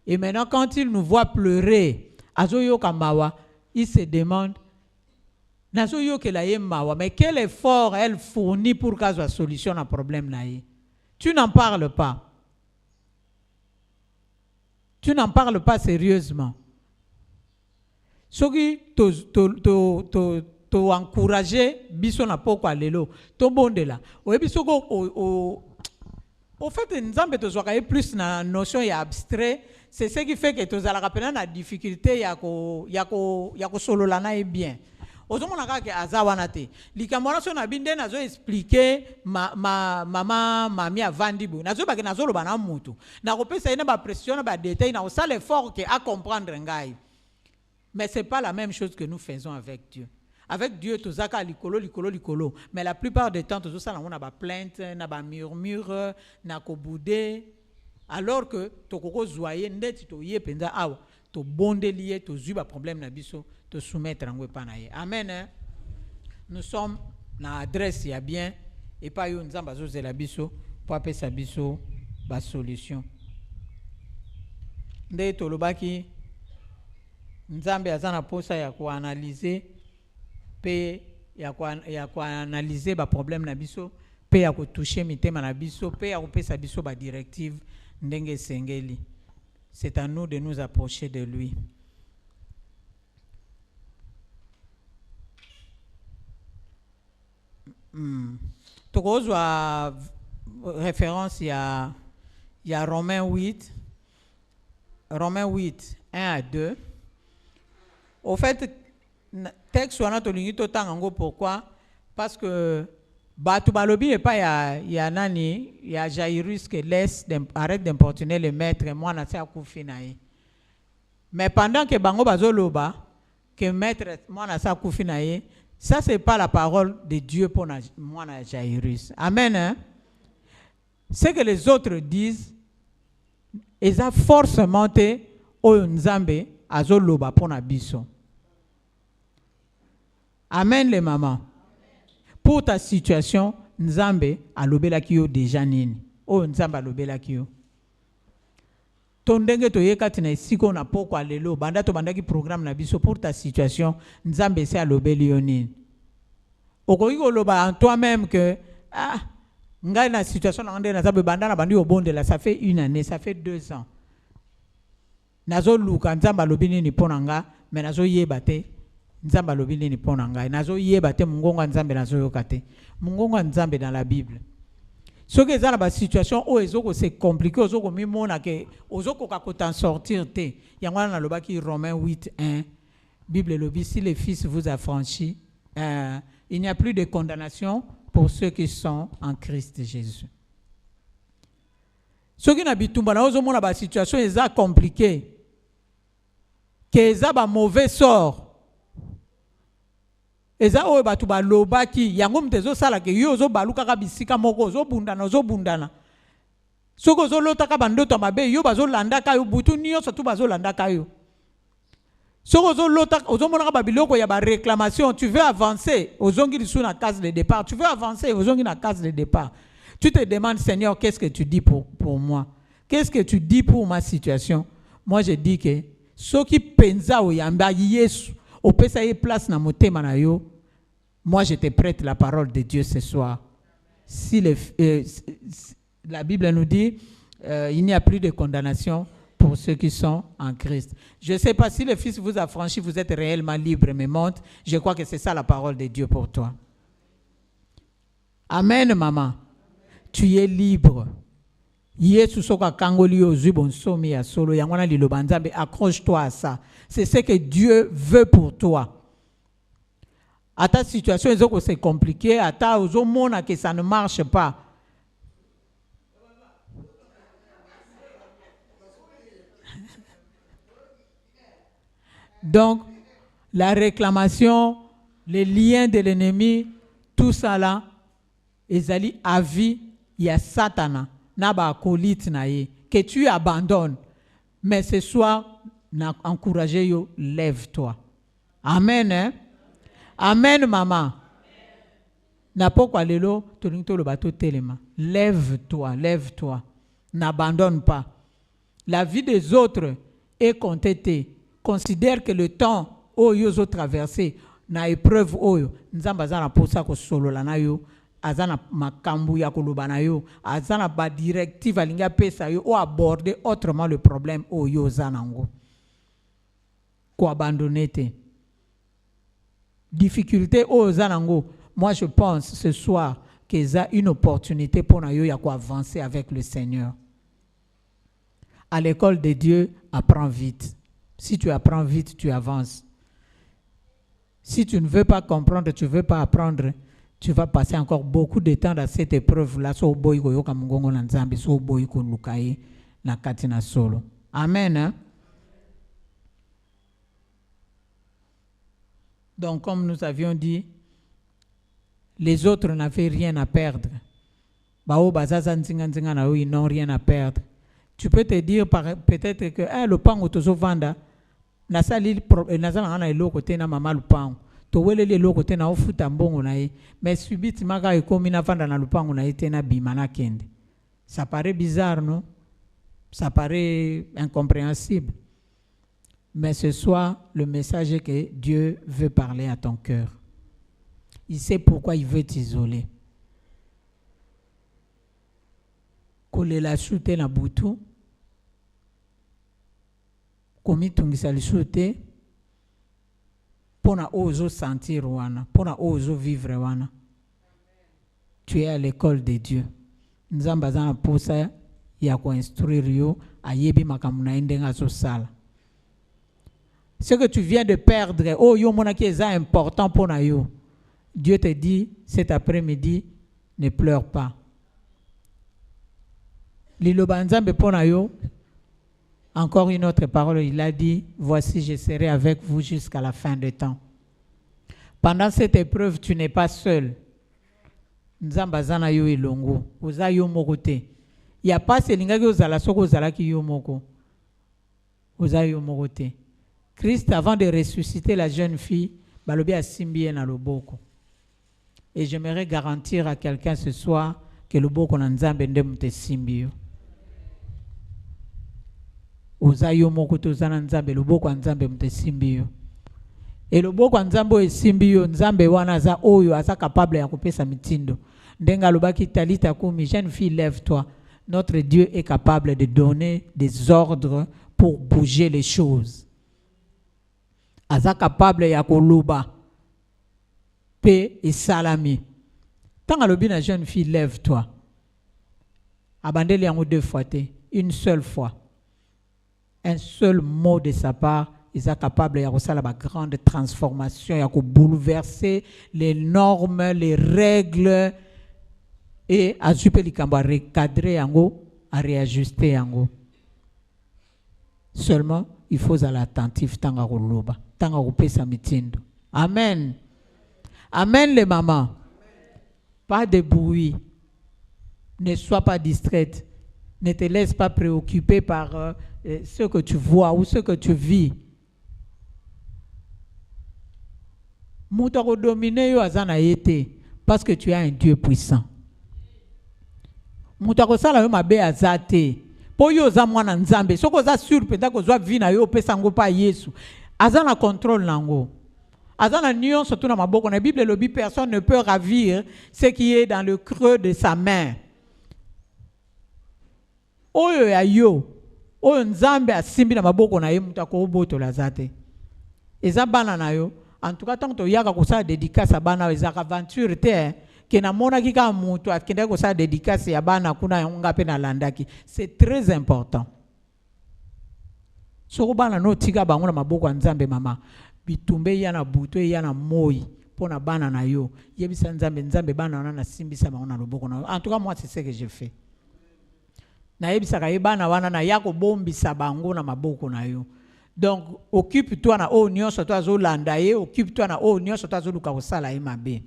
Et maintenant quand il nous voit pleurer, azo yoka mawa, il se demande nazo yoke la ye mawa, mais quel effort elle fournit pour qu'elle soit solution à problème na ye. Tu n'en parles pas. Tu n'en parles pas sérieusement. Soki to encourager biso na poko lelo to bondela oyebi soko au fait nzambe to zwaka plus na notion ya abstrait, c'est ce qui fait que to zala kapena na difficulté ya ko solola na bien. Ozomona kaka azawana te likamona so na binde nazo expliquer mami avandi bo nazo ba ke nazo loba na mutu na kopesa ina ba pression na ba détail na osala effort que à comprendre ngai. Mais c'est pas la même chose que nous faisons avec Dieu. Avec Dieu, tout ça, likolo. Mais la plupart des temps, tout ça, on a des plaintes, on a des murmures, on a des boudés. Alors que, tu as zoyé, tu as penza awa, tu as bondé lié, tu as eu des problèmes na biso, tu soumettre en wepanaye. Amen. Nous sommes dans l'adresse, il y a bien, et pas yo nzamba zo la biso, pour appeler sa biso, ba solution. Nde to lobaki, nzambe azana posa ya ko analyser pe ya ko analyser ba problème na biso pe ya ko toucher mitema na biso pe ya ko pesa biso ba directive ndenge sengeli. C'est à nous de nous approcher de lui. Tokozwa référence il y a Romains 8 1 à 2. Au fait, texte wana to lingi to tangango pourquoi? Parce que batu balobi et pas ya nani ya Jairus que arrête d'importuner le maître moi na sa kufi na ye. Mais pendant que bango bazoloba que maître moi na sa kufi na ye, ça c'est pas la parole de Dieu pour moi na Jairus. Amen hein? Ce que les autres disent ils ont forcément monté au nzambe azoloba pour na biso. Amen les mamans. Pour ta situation, nzambe alobela kiyo déjà nini. O nzambe alobela kiyo. Tondenge to yekati na isiko na poko alelo banda to bandaki programme na biso pour ta situation, nzambe se alobeli yo nini. Okoki loba en toi-même que ngai na situation na ngande na zabe banda na bandi obondela, ça fait 1 année, ça fait 2 ans. Nazo luka nzamba lobini ni ponanga, mais nazo yeba te nzamba lobini ni ponanga. Nazo yeba te mungonga nzambe nazo yokate. Mungonga nzambe dans la Bible. Ce que za na ba situation o ezoko c'est compliqué, ozoko mimona ke ozoko ka ko t'en sortir te. Yangwana na lobaki Romains 8:1. Bible lobi si les fils vous affranchit, il n'y a plus de condamnation pour ceux qui sont en Christ Jésus. Ce qui n'a bitumba na ozomona ba situation eza compliqué. Que eza ba mauvais sort. Eza oyo batu balobaki yango mtezo sala ke yo zo baluka ka bisika moko zo bundana. Soko zo lotaka bandoto mabe yo bazo landaka yo butu nyonso tu bazo landaka yo. Soko zo lotaka ozomona ka biloko ya ba réclamation, tu veux avancer, ozongi lisu na case de départ, tu veux avancer, ozongi na case de départ. Tu te demandes Seigneur, qu'est-ce que tu dis pour moi? Qu'est-ce que tu dis pour ma situation? Moi je dis que ce qui pensa o yamba Yesu opesa ye place na motema na yo. Moi je te prête la parole de Dieu ce soir. Si la Bible nous dit il n'y a plus de condamnation pour ceux qui sont en Christ. Je ne sais pas si le Fils vous a franchi, vous êtes réellement libre, mais monte. Je crois que c'est ça la parole de Dieu pour toi. Amen, maman. Tu es libre. Yesu soka kangoli ozui bonsomi ya solo yangwana liloba nzambe, accroche-toi à ça. C'est ce que Dieu veut pour toi. À ta situation c'est compliqué, à ta ozomona que ça ne marche pas. Donc, la réclamation, les liens de l'ennemi, tout ça là, ezali avis, il y a Satana, naba acolyte na ye, que tu abandonnes. Mais ce soir, encouragez yo, lève-toi. Amen, hein? Amen, maman. Na pokwa lelo, tolinto le bateau telema. Lève-toi, lève-toi. N'abandonne pas. La vie des autres est contestée. Considère que le temps où ils ont traversé, na épreuve oyo, nzamba zana posa ko solo la na yo, azana makambu ya koloba na yo, azana ba directive alinga pesa yo, ou aborder autrement le problème oyo zanango. Ko abandonner te. Difficulté oyo zanango, moi je pense ce soir que ça une opportunité pour na yo ya ko avancer avec le Seigneur. À l'école de Dieu, apprends vite. Si tu apprends vite, tu avances. Si tu ne veux pas comprendre, tu ne veux pas apprendre, tu vas passer encore beaucoup de temps dans cette épreuve-là. Amen. Hein? Donc, comme nous avions dit, les autres n'avaient rien à perdre. Ils n'ont rien à perdre. Tu peux te dire peut-être que le pan autozo vanda na sali nazana na eloko te na mama lupango to welele eloko te na ofuta mbongo na ye, mais subitement ka ekomi na vanda na lupango na ye te na bima na kende. Ça paraît bizarre, non? Ça paraît incompréhensible. Mais ce soir, le message est que Dieu veut parler à ton cœur. Il sait pourquoi il veut t'isoler. Kolela shute na butu komi tungisa lisute pona ozo sentir wana, pona ozo vivre wana. Tu es à l'école de Dieu. Nzamba zana posa ya ko instruire yo ayebi makamuna indenga zo sala. Ce que tu viens de perdre, oh yo mona ki est important pona yo. Dieu te dit cet après-midi, ne pleure pas. Liloba nzambe pona yo. Encore une autre parole, il a dit, voici, je serai avec vous jusqu'à la fin des temps. Pendant cette épreuve, tu n'es pas seul. Nzamba zana yo ilongo, oza yo moko te. Il n'y a pas ce lingaki ozala soko ozala ki yo moko. Oza yo moko te. Christ, avant de ressusciter la jeune fille, balobi asimbi na loboko. Et j'aimerais garantir à quelqu'un ce soir que le boko na nzambe ndemu te simbi yo. Ozayo moko tozana nzambe loboko nzambe mtesimbi yo. Et loboko nzambe esimbi yo, nzambe wana za oyo asa capable ya kopesa mitindo. Ndenga lobaki talita kumi, jeune fille, lève-toi. Notre Dieu est capable de donner des ordres pour bouger les choses. Asa capable ya koloba pe et salami. Tant alobi na jeune fille, lève-toi. Abandeli yango 2 fois te, une seule fois. Un seul mot de sa part, il est capable de faire la grande transformation, de bouleverser les normes, les règles et à recadrer, à réajuster. Seulement, il faut être attentif. Amen. Amen les mamans. Pas de bruit. Ne sois pas distraite. Ne te laisse pas préoccuper par ce que tu vois ou ce que tu vis. Moutako dominer yo azana yete parce que tu es un Dieu puissant. Moutako sala yo mabe azate. Po yo za mwana nzambe. Soko za sur penda ko zwa vi na yo pesa ngo pa Yesu. Azana contrôle nango. Azana nion surtout dans ma boko na Bible lobi personne ne peut ravir ce qui est dans le creux de sa main. Oyo ya yo, oyo nzambe asimbi na maboko na ye muta ko boto la zate. Eza bana na yo, en tout cas tant to yaka ko sa dédicace à bana eza aventure te ke na mona ki ka mutu akende ko sa dédicace ya bana kuna nga pe na landaki. C'est très important. Soko bana no tika bango na maboko nzambe mama. Bitumbe yana buto yana moi pona bana na yo yebisa nzambe bana wana na simbisa bango na loboko na. En tout cas moi c'est ce que je fais. Na yebisa ka bana wana na yako bombisa bango na maboko na yo. Donc occupe-toi na o nyonso to azolanda ye, occupe-toi na o nyonso to azoluka kosala ye mabe.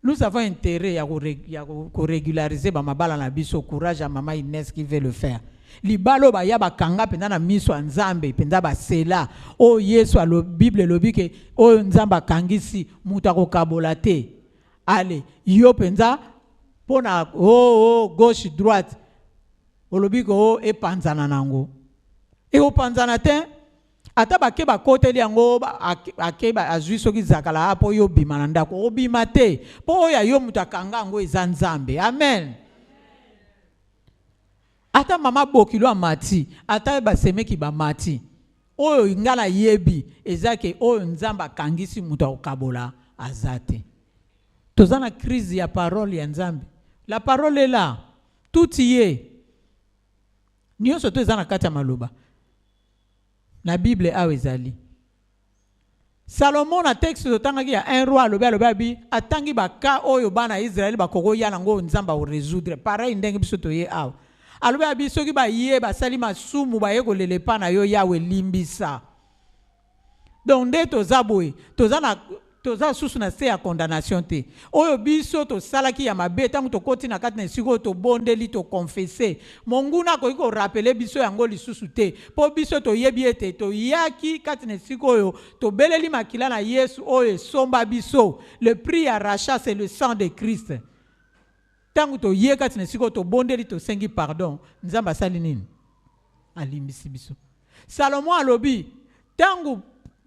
Nous avons intérêt à régulariser ba mabala na biso, courage à maman Inès qui veut le faire. Libalo ba ya ba kanga penda na miso nzambe penda ba sela o Yesu a lo Bible lobi ke o nzamba kangisi muta ko kabola te. Allez, yo penda pona gauche droite o lobi ko e panzana nango. E o panzana te ata ba ke ba koteli yango ake ba azwi soki zakala apo yo bima na ndako o bima te po ya yo muta kanga ngo eza nzambe. Amen. Ata mama bokilo amati, ata ba semeki ba mati. Oyo ngala yebi, ezake oyo nzamba kangisi muta okabola azate. Tozana crise ya parole ya nzambe. La parole est là. Tout y est. Nyonso tozana kati ya maloba. Na Bible awe ezali. Salomon na texte totangaki ya un roi alobi abi atangi ba ka oyo bana Israël ba koko ya nango nzamba o résoudre. Pareil ndenge biso toye awe. Alobi abi soki ba ye ba sali masumu ba yeko lele pa na yo yawe limbisa. Donc nde tozaboye toza susu na se ya condamnation te. Oyo biso to salaki ya mabe tangu to koti na kati na siko to bondeli to confesser. Monguna ko iko rappeler biso yango lisusu te. Po biso to yebi ete to yaki kati na siko yo to beleli makila na Yesu oyo somba biso. Le prix à rachat c'est le sang de Christ. Tangu to ye kati na siko to bondeli to sengi pardon. Nzamba sali nini? Alimbisi biso. Salomon alobi tangu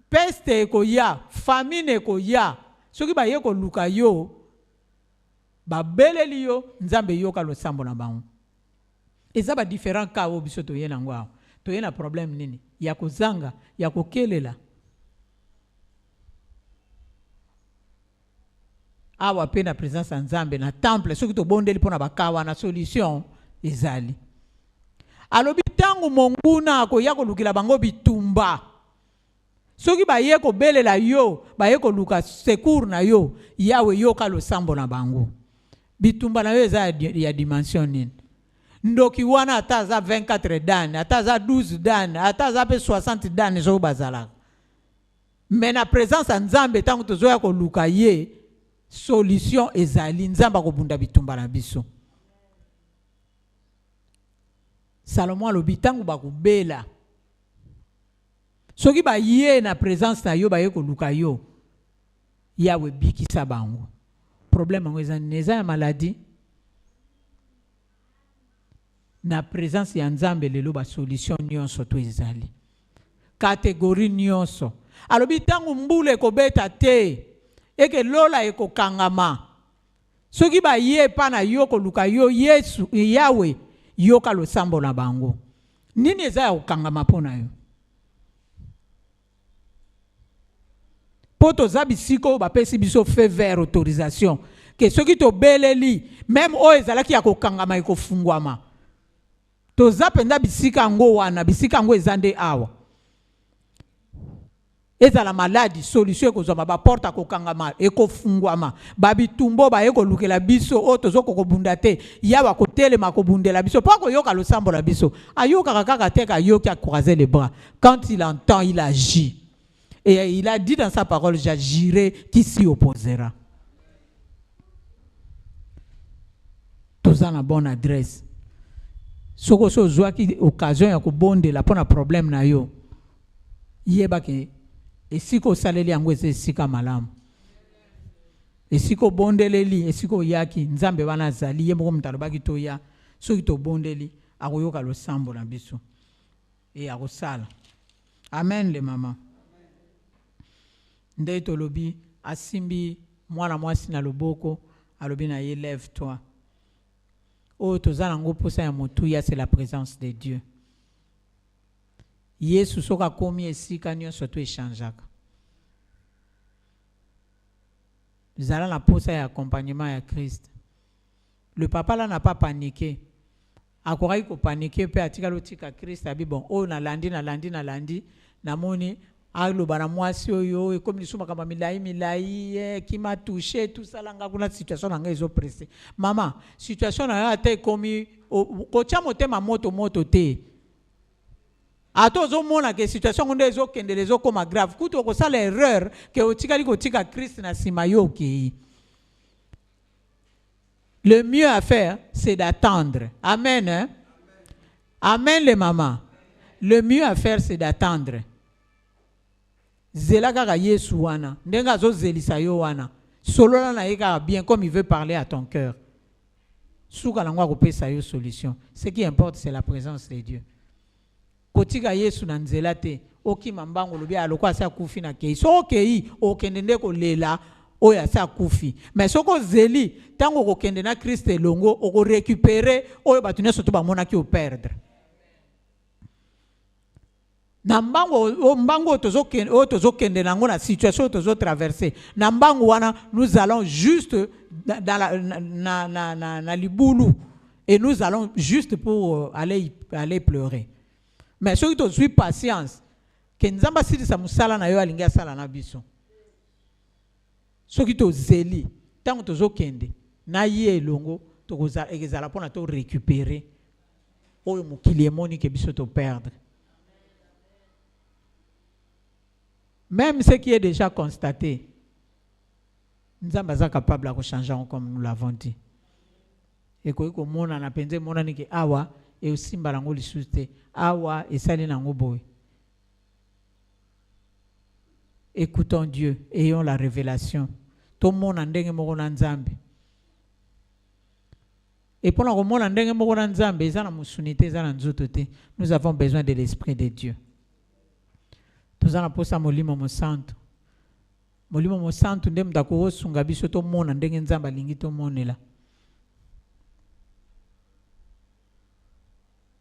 peste ko ya, famine ko ya. Soki ba ye ko luka yo, ba beleli yo, nzambe yo ka lo sambo na bango. Eza ba différent ka o biso to ye nango awo. To ye na problème nini? Ya ko zanga, ya ko kelela. Awa pe na présence nzambe na temple, soki to bondeli pona bakawa na solution ezali. Alobi tangu monguna ko ya ko lukila bango bitumba. Soki ba ye ko belela yo, ba ye ko luka secours na yo, yawe yo ka lo sambo na bango. Bitumba na yo eza ya dimension nini. Ndoki wana ata za 24 dan, ata za 12 dan, ata za pe 60 dan zo bazala. Mais na présence nzambe tangu tozoya ko luka ye, solution ezali nzamba ko bunda bitumba na biso. Salomon lo bitangu ba ko bela. Soki ba ye na présence na yo ba ye ko luka yo. Yawe bikisa bango. Problème ngo eza ya maladie. Na présence ya nzambe lelo ba solution nyonso to ezali. Catégorie nyonso. Alobi tangu mbule ko beta te. Eke lola eko kangama. Soki ba ye pa na yo ko luka yo Yesu Yawe yo ka lo sambo na bango. Nini eza ya kangama pona yo? Poto za bisiko ba pesi biso fait vert autorisation. Que ceux qui to beleli même o ezalaki ya ko kangama eko fungwama. To za penda bisika ngo wana bisika ngo ezande awa. Eza la maladie solution ko zoma ba porta ko kangama eko fungwama babi tumbo ba eko lukela biso o tozo ko bunda te yawa ko telema ko bundela biso poko yoka lo sambo la biso ayoka kaka teka yoka croiser les bras quand il entend il agit et il a dit dans sa parole j'agirai qui s'y opposera. Toza na bonne adresse soko so zwa ki occasion ya ko bondela pona problème na yo yeba ke esiko saleli yango esika malamu. Esiko bondeleli, esiko yaki, nzambe wana zali, yemoko mtalobaki to ya, soki to bondeli, akoyoka lo sambo na biso. E akosala. Amen le mama. nde tolobi asimbi mwana mwasi na loboko alobi na ye lève-toi. Oyo tozala ngo posa ya motuya, c'est la présence de Dieu. Yesu soka komi esika nyonso to echangeaka. Zala na posa ya accompagnement ya Christ. Le papa là n'a pas paniqué. Akorai ko paniquer pe atika lotika Christ abi bon o na landi na moni alo bana mwasi oyo e comme lisuma kama milai qui m'a touché tout ça là ngakuna situation nga ezo pressé. Mama, situation na ate komi ko tia motema moto te. Ato zo mona ke situation ngonde ezo kende lezo koma grave. Kuto ko sala erreur ke otika liko tika Christ na simayo ke. Le mieux à faire, c'est d'attendre. Amen. Hein? Amen les mamans. Le mieux à faire, c'est d'attendre. Zela kaka Yesu wana. Ndenga zo zelisa yo wana. Solo na yeka bien comme il veut parler à ton cœur. Souka langwa kopesa yo solution. Ce qui importe, c'est la présence de Dieu. Kotika Yesu na nzela te. Oki mambango lobi alokwa sa kufi na kei. So okei okendende ko lela. Oya sa kufi. Mais soko zeli, tango ko kende na Christ longo, oko récupérer, oyo batune soto ba mona ki o perdre. Na mbango tozo kende na ngona situation tozo traverser. Na mbango wana, nous allons juste dans na libulu et nous allons juste pour aller pleurer. Mais ceux qui te suivent patience, que nzamba sidi sa musala na yo alinga sala na biso. Soki to zeli tango tozo kende na ye longo to ezala pona to récupérer oyo mokili emoni ke biso to perdre. Même ce qui est déjà constaté, nzamba za capable de changer comme nous l'avons dit. Et ko mona na penze mona ni ke awa e osimba lango lisuste awa esali nango boy. Écoutons Dieu, ayons la révélation. Tout le monde a ndenge nzambe. Et pour le monde a ndenge nzambe, nous avons besoin de l'Esprit de Dieu. Nous avons besoin de Molimo Santo. Molimo Santo ndem dako sunga biso to monde ndenge nzamba lingi to monela.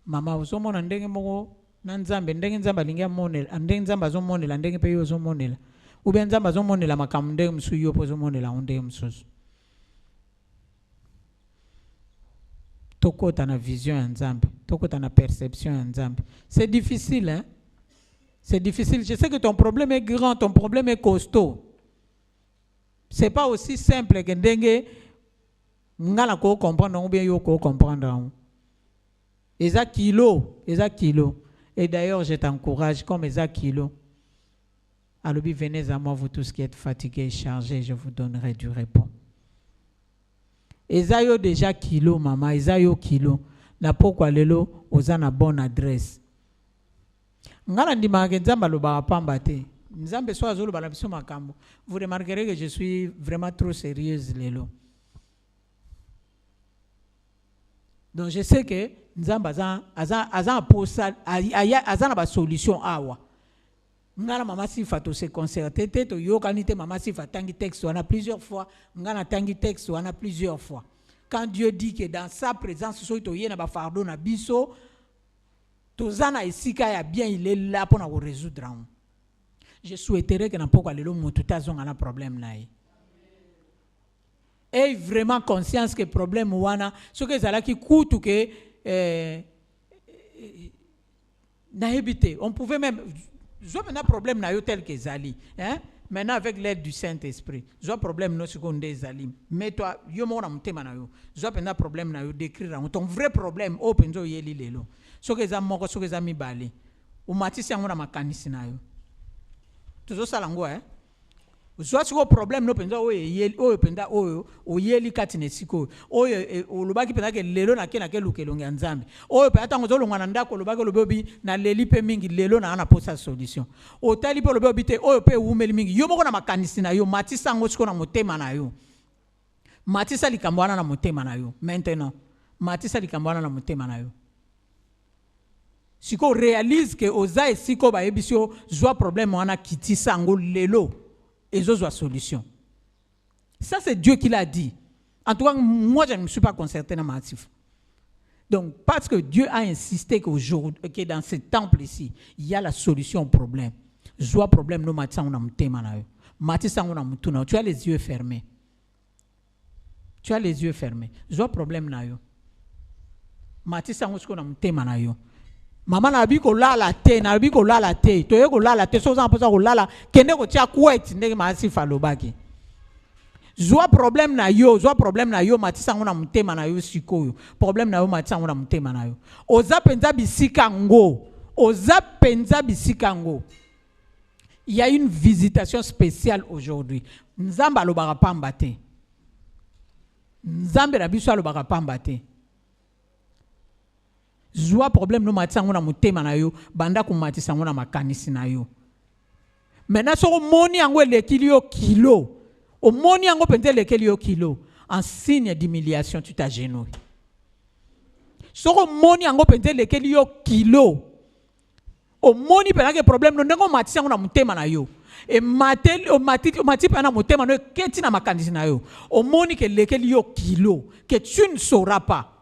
Mama uzomona ndenge moko na nzambe ndenge nzamba lingi monela, ndenge nzamba zo monela ndenge pe yo zo monela. Ou bien nzamba zo monela makambo ndenge msu yo po zo monela ndenge msusu. Tokota na vision ya nzambe, tokota na perception ya nzambe. C'est difficile, hein? C'est difficile. Je sais que ton problème est grand, ton problème est costaud. C'est pas aussi simple que ndenge ngala ko comprendre ou bien yo ko comprendre. Eza kilo. Et d'ailleurs, je t'encourage comme Eza kilo. Alors, venez à moi, vous tous qui êtes fatigués et chargés, je vous donnerai du repos. Eza yo déjà kilo, maman, eza yo kilo. Na pourquoi lelo, oza na bonne adresse. Ngala ndima ke nzamba lo ba pamba te. Nzambe so azolo ba biso makambo. Vous remarquerez que je suis vraiment trop sérieuse lelo. Donc je sais que nzamba azan posa azan ba solution awa. Ngala mama sifa to se concerter te to yokanite mama sifa tangi texte on a plusieurs fois. Ngala tangi texte on a plusieurs fois. Quand Dieu dit que dans sa présence so to yena ba fardo na biso tozana esika ya bien il est là pour nous résoudre. Je souhaiterais que n'importe lelo motuta zonga na problème na ye. Et vraiment conscience que problème wana ce que zala ki kutu que na habité on pouvait même je maintenant problème na yo tel que zali hein maintenant avec l'aide du Saint-Esprit je problème no seconde zali mais toi yo mo na mutema na yo je maintenant problème na yo décrire ton vrai problème openzo yeli lelo ce que za moko ce que za mibali o matisi yango na makanisi na yo tuzo salango hein Soit sur problème no penza oyo penda oyo oyeli kati nesiko oyo olobaki penda ke lelo na ke lukelonga nzambe oyo pe atango zolonga na ndako olobaki lobobi na leli pe mingi lelo na ana posa solution otali pe lobobi te oyo pe umeli mingi yo moko na makanisi na yo matisa ngo siko na motema na yo matisa likambwana na motema na yo maintenant matisa likambwana na motema na yo siko réalise que oza esiko ba ebisio zwa problème wana kitisa ngo lelo Et ils ont la solution. Ça, c'est Dieu qui l'a dit. En tout cas, moi, je ne me suis pas concerté dans ma tif. Donc, parce que Dieu a insisté que dans ce temple ici, il y a la solution au problème. Je vois problème, nous, tu as les yeux fermés. Tu as les yeux fermés. Je vois problème, maman na bi ko lala te na bi ko lala te to ye ko lala te so za posa ko lala kende ko tia kwet ndenge ma si falobaki zwa problème na yo matisa ngona mutema na yo sikoyo problème na yo matisa ngona mutema na yo oza penza bisika ngo il y a une visitation spéciale aujourd'hui. Nzamba alobaka pamba te. Nzambe na biso alobaka pamba te. Zwa problème no matisa ngona mutema na yo banda ko matisa ngona makanisi na yo. Maintenant so moni yango elekili yo kilo. Au moni yango penze lekeli yo kilo en signe d'humiliation tu t'agenouilles. So moni yango penze lekeli yo kilo. Au moni penake problème no ndengo matisa ngona mutema na yo. Et mati pana mutema no keti na makanisi na yo. Au moni ke lekeli yo kilo que tu ne sauras pas.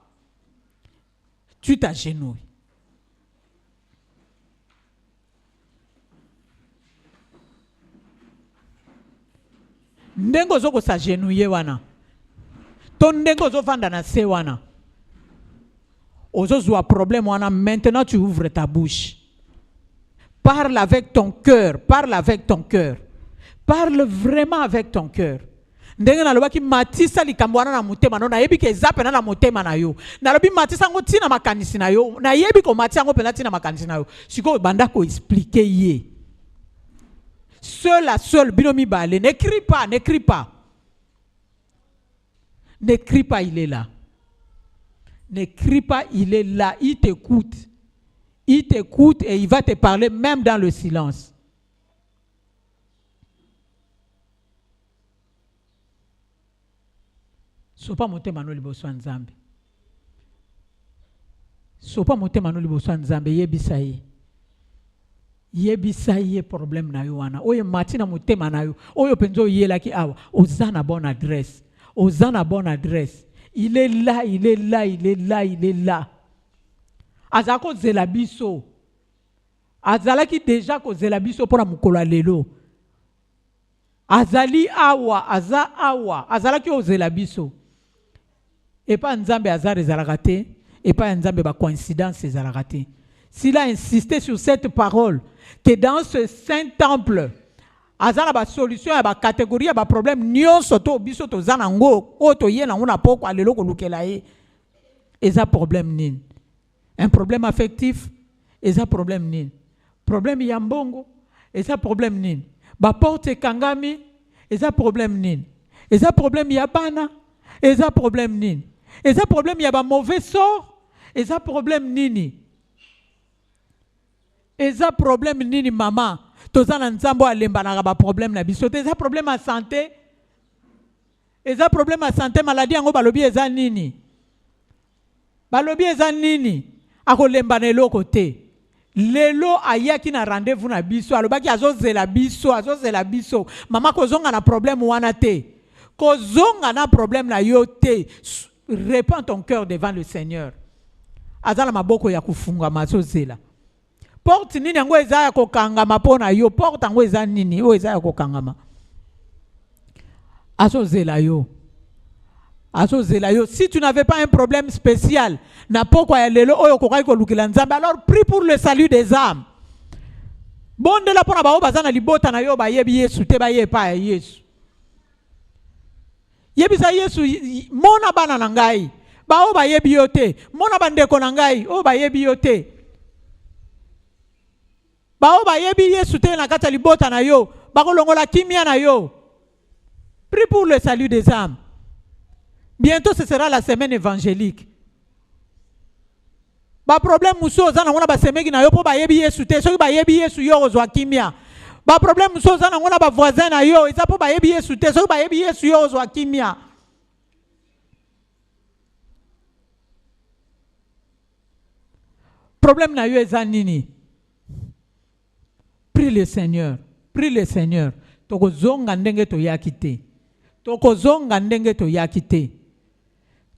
Tu t'agenouilles. Ndengo zoko s'agenouiller wana. Ton ndengo zo vanda na se wana. Ozo zo a problème wana. Maintenant tu ouvres ta bouche. Parle avec ton cœur. Parle avec ton cœur. Parle vraiment avec ton cœur. Ndenge na loba ki matisa likambo wana na mutema no na yebi ke zape na mutema na yo. Na lobi matisa ngo tina makanisi na yo. Na yebi ko matisa ngo pena tina makanisi na yo. Siko banda ko expliquer ye. Seul à seul, binomi balé. N'écris pas, n'écris pas. N'écris pas, il est là. N'écris pas, il est là. Il t'écoute. Il t'écoute et il va te parler même dans le silence. Sopa monte mano liboso nzambe. Sopa monte mano liboso nzambe yebisa ye. Yebisa ye problème na yo wana. Oye matina motema na yo. Oyo penzo yela ki awa. Ozana bonne adresse. Ozana bonne adresse. Il est là, il est là, il est là, il est là. Azako zelabiso. Azalaki déjà ko zelabiso pour la mukolo lelo. Azali awa, aza awa. Azalaki o zelabiso. Et pas nzambe azar ezalakate. Et pas nzambe ba coïncidence ezalakate. S'il a insisté sur cette parole, que dans ce saint temple, azala ba solution ya ba catégorie ya ba problème nyonso to biso to zanango o to yena una poko alelo ko lukela ye. Eza problème nini? Un problème affectif, eza problème nini? Problème ya mbongo, eza problème nini? Ba porte kangami, eza problème nini? Eza problème ya bana, eza problème nini? Eza problème ya ba mauvais sort, eza problème nini? Eza problème nini maman? Tozana nzambo alemba na ba problème na biso. Eza problème à santé. Eza problème à santé maladie yango balobi eza nini? Balobi eza nini? Ako lemba na eloko te. Lelo ayaki na rendez-vous na biso. Alobaki azozela biso. Mama kozonga na problème wana te. Kozonga na problème na yo te. Répands ton cœur devant le Seigneur. Azala maboko ya kufunga mazozela. Porte nini yango eza ya kokangama pona yo. Porte yango eza nini o eza ya kokangama. Azozela yo. Si tu n'avais pas un problème spécial, na poko ya lelo oyo kokai ko lukila nzambe, alors prie pour le salut des âmes. Bonde la pona ba o bazana libota na yo ba yebi Yesu te ba yepa Yesu. Yebisa Yesu mona bana na ngai. Ba o ba yebi yo te. Mona bandeko na ngai o ba yebi yo te. Ba o ba yebi Yesu te na kata libota na yo. Ba ko longola kimia na yo. Prie pour le salut des âmes. Bientôt ce sera la semaine évangélique. Ba problème muso zana ngona ba semeki na yo po ba yebi Yesu te. So ba yebi Yesu yo ozwa kimia. Ba problème muso zana ngona ba voisin na yo eza po ba yebi Yesu te. So ba yebi Yesu yo ozwa kimia. Problème na yo eza nini? Prie le Seigneur. Prie le Seigneur. tokozonga ndenge toyaki te. Tokozonga ndenge toyaki te.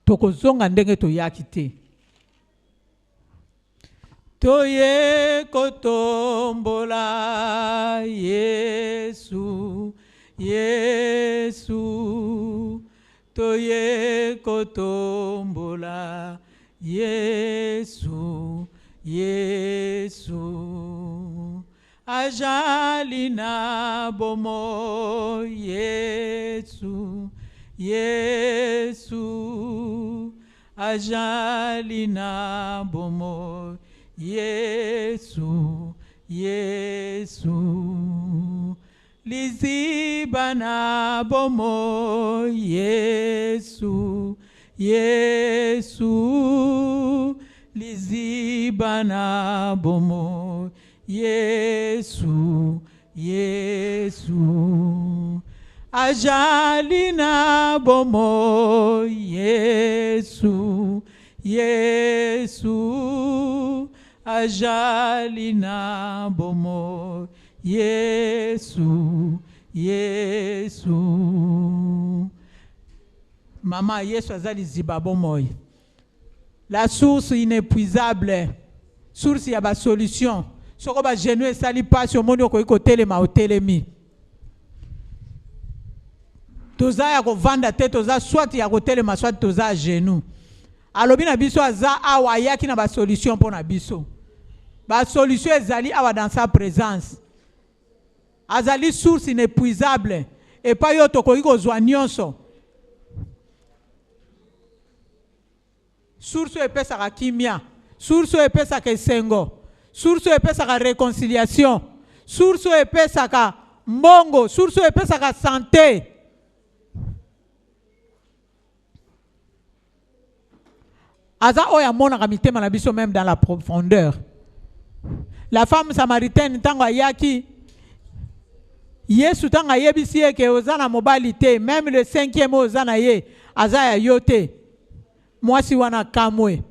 Tokozonga ndenge toyaki te. Toye kotombola Yesu, Yesu. Toye kotombola Yesu, Yesu. Ajali na bomo Yesu, Yesu. Ajali na bomo Yesu, Yesu. Liziba na bomo Yesu, Yesu. Liziba na bomo Yesu, Yesu. Ajali na bomo Yesu, Yesu. Ajali na bomo Yesu, Yesu. Maman, Yesu azali ziba bomoy. La source inépuisable, source ya ba solution. Soko ba genou sali pas sur monde ko telema o telemi. Toza ya ko vanda te toza soit ya ko telema soit toza genou. Alobi na biso aza awa yaki na ba solution pour na biso. Ba solution ezali awa dans sa présence. Azali source inépuisable et pas yo tokoki kozwa nyonso. Source epesaka kimia, source epesaka esengo, source epesaka réconciliation, source epesaka mbongo, source epesaka santé. Aza oya monaka mitema na biso même dans la profondeur. La femme samaritaine tango ayaki Yesu tanga yebisi eke ozana mobali te, même le 5e ozana ye azaya yote. Moi si wana kamwe.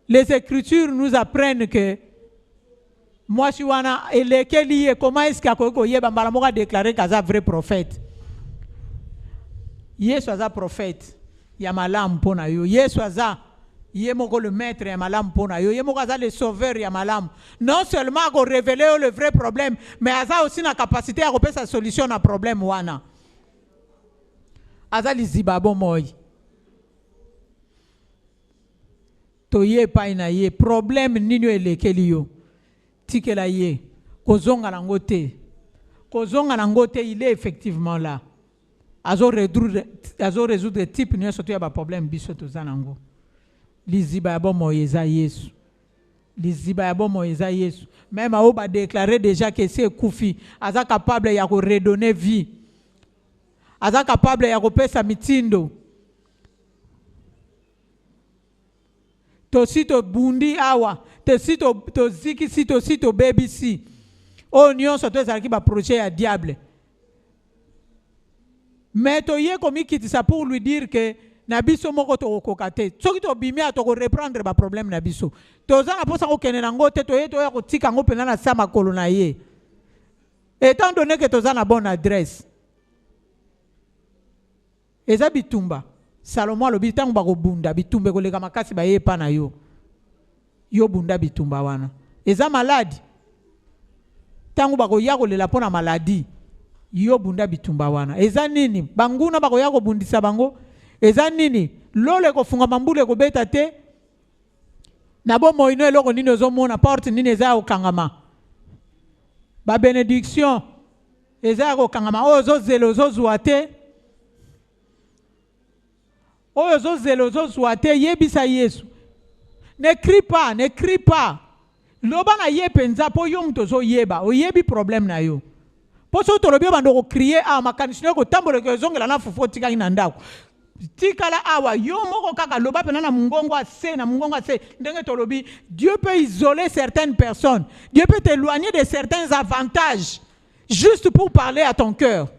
Les Écritures nous apprennent que moi si wana elekeli comment est-ce qu'ako yeba mbala moka déclarer qu'aza vrai prophète. Yesu aza prophète ya malamu pona yo. Yesu aza yemoko le maître ya malamu pona yo. Yemoko aza le sauveur ya malamu. Non seulement ako révéler le vrai problème, mais aza aussi na capacité à repérer sa solution na problème wana. Aza liziba bomoy. Toye pa ina ye problème nini elekeli yo. Tikela ye. Kozonga nango te. Kozonga nango te, il est effectivement là. Azo résoudre type ni surtout ya ba problème biso tozanango. Liziba ya bomo eza Yesu. Liziba ya bomo eza Yesu. Même a ba déclarer déjà que c'est koufi, aza capable ya ko redonner vie. Aza capable ya ko pesa mitindo. To sito bundi awa, te sito to ziki sito sito baby si. O nyonso to ezalaki ba projet ya diable. Mais to ye komi kitisa pour lui dire que na biso moko to kokate. Soki to bimia to ko reprendre ba problème na biso. To za na posa ko kene nango te to ye to ya ko tika ngo pena na sama kolo na ye. Étant donné que to za na bonne adresse. Eza bitumba. Salomon lo bitango ba ko bunda bitumbe ko lega makasi ba ye pa na yo. Yo bunda bitumba wana. Eza malade. Tango ba ko ya ko lela pona maladie. Yo bunda bitumba wana. Eza nini? Banguna ba ko ya ko bundisa bango. Eza nini? Lole ko funga mambule ko beta te. Na bo moino eloko nini ozomona porte nini eza o kangama. Ba bénédiction. Eza ko kangama ozo zelo zo zuate. Ozo zelo zo zuate yebisa Yesu. Ne crie pas, ne crie pas. Loba na ye penza po yo mtozo yeba. O yebi problème na yo. Po so to lobi bando ko crier a makanisino ko tambole ko zongela na fufo tika ina ndako. Tikala awa yo moko kaka loba pena na mungongo ase na mungongo ase ndenge to lobi. Dieu peut isoler certaines personnes. Dieu peut t'éloigner de certains avantages juste pour parler à ton cœur.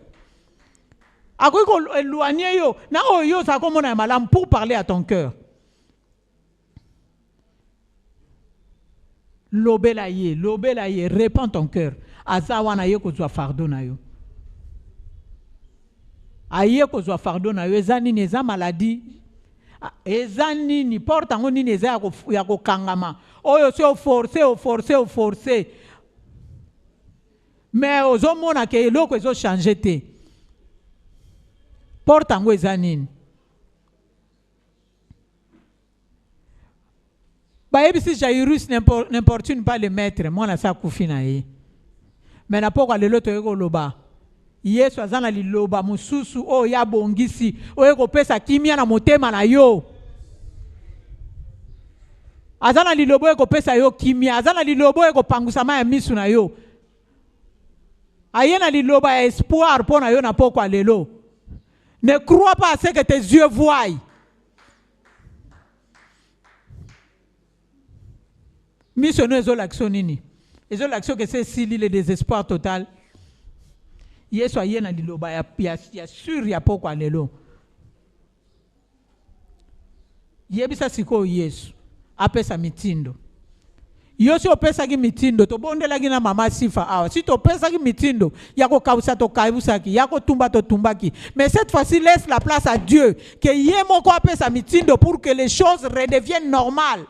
Ako ko éloigner yo na oyo sa ko mona malam pour parler à ton cœur. Lobela ye, répands ton cœur. Azawana yo ko zwa fardeau na yo. aye kozwa fardeau na yo eza nini eza maladie eza nini porte yango nini eza ya kokangama oyo se oforce mais ozomona ke eloko ezochange te porte yango eza nini bayebisi Jairus n'importune pas le maître mwana sa kufi na ye mais na poko lelo toye koloba Yesu aza na liloba mosusu oyo ya bongisi oyo kopesa kimia na motema na yo aza na liloba oyo kopesa yo kimia aza na liloba oyo kopangusa ma ya misu na yo aye na liloba ya espoir mpo na yo na poko lelo ne crois pas à ce que tes yeux voient misu no ezolakisa nini ezolakisa ke se sili le désespoir total Yesu aye na liloba ya sur ya poko lelo yebisa siko Yesu apesa mitindo yo si opesaki mitindo tobondelaki na mama sifa awa si topesaki mitindo ya kokausa tokausaki ya kotumba totumbaki mais cette fois-ci laisse la place à Dieu que ye moko apesa mitindo pour que les choses redeviennent normales.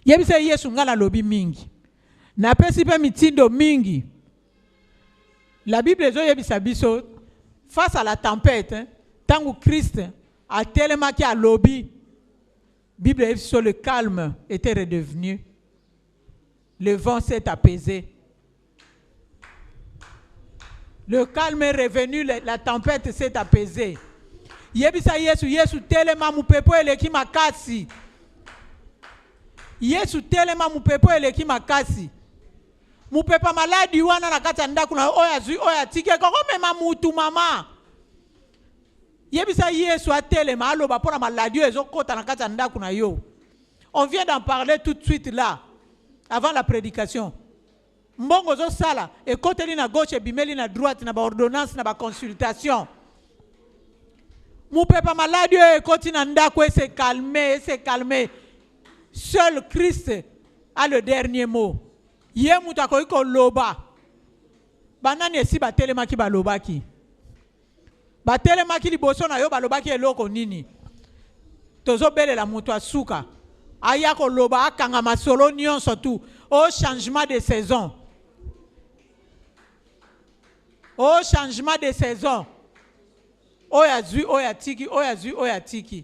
Yebisa Yesu ngala lobi mingi na pesi pe mitindo mingi. La Bible yebisa biso face à la tempête tangu Christ a tellement qui a lobby Bible yebisa sur le calme était redevenu, le vent s'est apaisé, le calme est revenu, la tempête s'est apaisée. Yebisa Yesu tellement mupepo eleki makasi. Yesu telema mupepo eleki makasi. Mupepa maladi wana na kati ndaku na oya zui oya tike koko mema mutu mama. Yebisa Yesu atelema aloba pona maladi ezokota na kati ndaku na yo. On vient d'en parler tout de suite là avant la prédication. Mbongo zo sala ekoteli na gauche bimeli na droite na ba ordonnance na ba consultation. Mupepa maladi ekoti na ndaku se calmer. Seul Christ a le dernier mot. Ye mutako iko loba. Banani esi batelema ki balobaki. Batelema ki liboso na yo balobaki eloko nini. Tozo bele la mutu asuka. Aya ko loba akanga masolo nyonso tu. Au changement de saison. Au changement de saison. Oya zui, oya tiki, oya zui, oya tiki.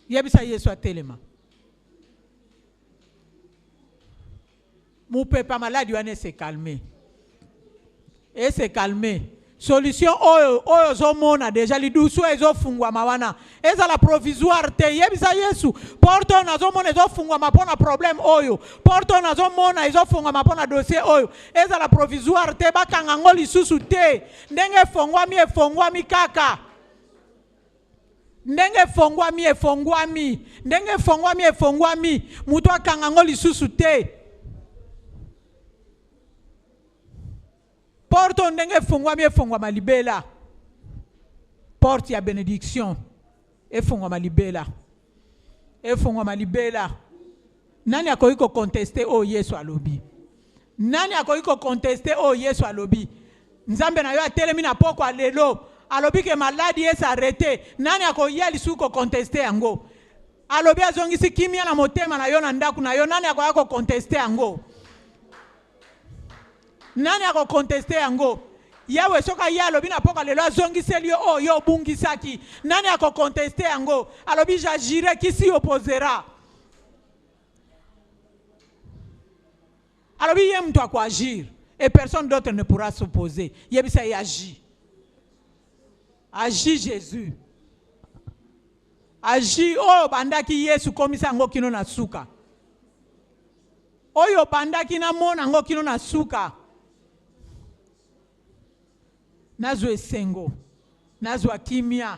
Yebisa Yesu atelema. Mupepa maladi wane se calmer. Et se calmer. Solution oyo zomona déjà lidusu ezo fungwa mawana. Eza la provisoire te yebisa Yesu. Porto na zomona ezo fungwa mapona problème oyo. Porto na zomona ezo fungwa mapona dossier oyo. Eza la provisoire te bakanga ngoli susu te. Ndenge fongwami kaka. Ndenge fongwami mutu akanga ngoli susu te. Porto ndenge fongwama libela. Porte ya bénédiction efongwama libela. Nani akoiko contester o Yesu alobi? Nani akoiko contester o Yesu alobi? Nzambe na yo atelemi na poko alelo. Alobi ke maladi est arrêté. Nani akoya lisuko contester yango? Alobi azongisi kimia na motema na yo na ndaku na yo. Nani akoya contester yango? Nani ako contester yango? Yawe soka ya alobi na poka lelo azongiseli yo yo bungisaki. Nani ako contester yango? Alobi j'agirai qui s'y opposera. Alobi yem mtu ako agir et personne d'autre ne pourra s'opposer. Yebisa y agit. Agis Jésus. Agis oh bandaki Yesu komisa ngo kino na suka. Oyo bandaki na mona ngo kino na suka. Nazo esengo. Nazo akimia.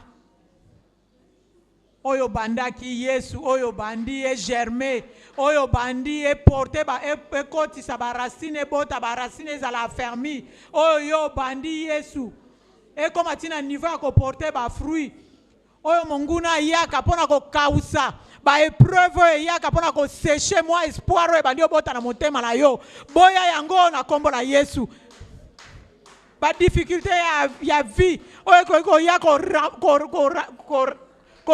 Oyo bandaki Yesu, oyo bandi e germé, oyo bandi e porté ba e koti sa ba racine bota ba racine za la fermi. Oyo bandi Yesu. Et comme tina niveau à porter ba fruit oyo monguna yaka pona ko kausa ba épreuve eyaka pona ko sécher moi espoir oyo ebandi obota na motema na yo boya yango na kombo na Yesu. Ba difficulté ya vie oyo koya ko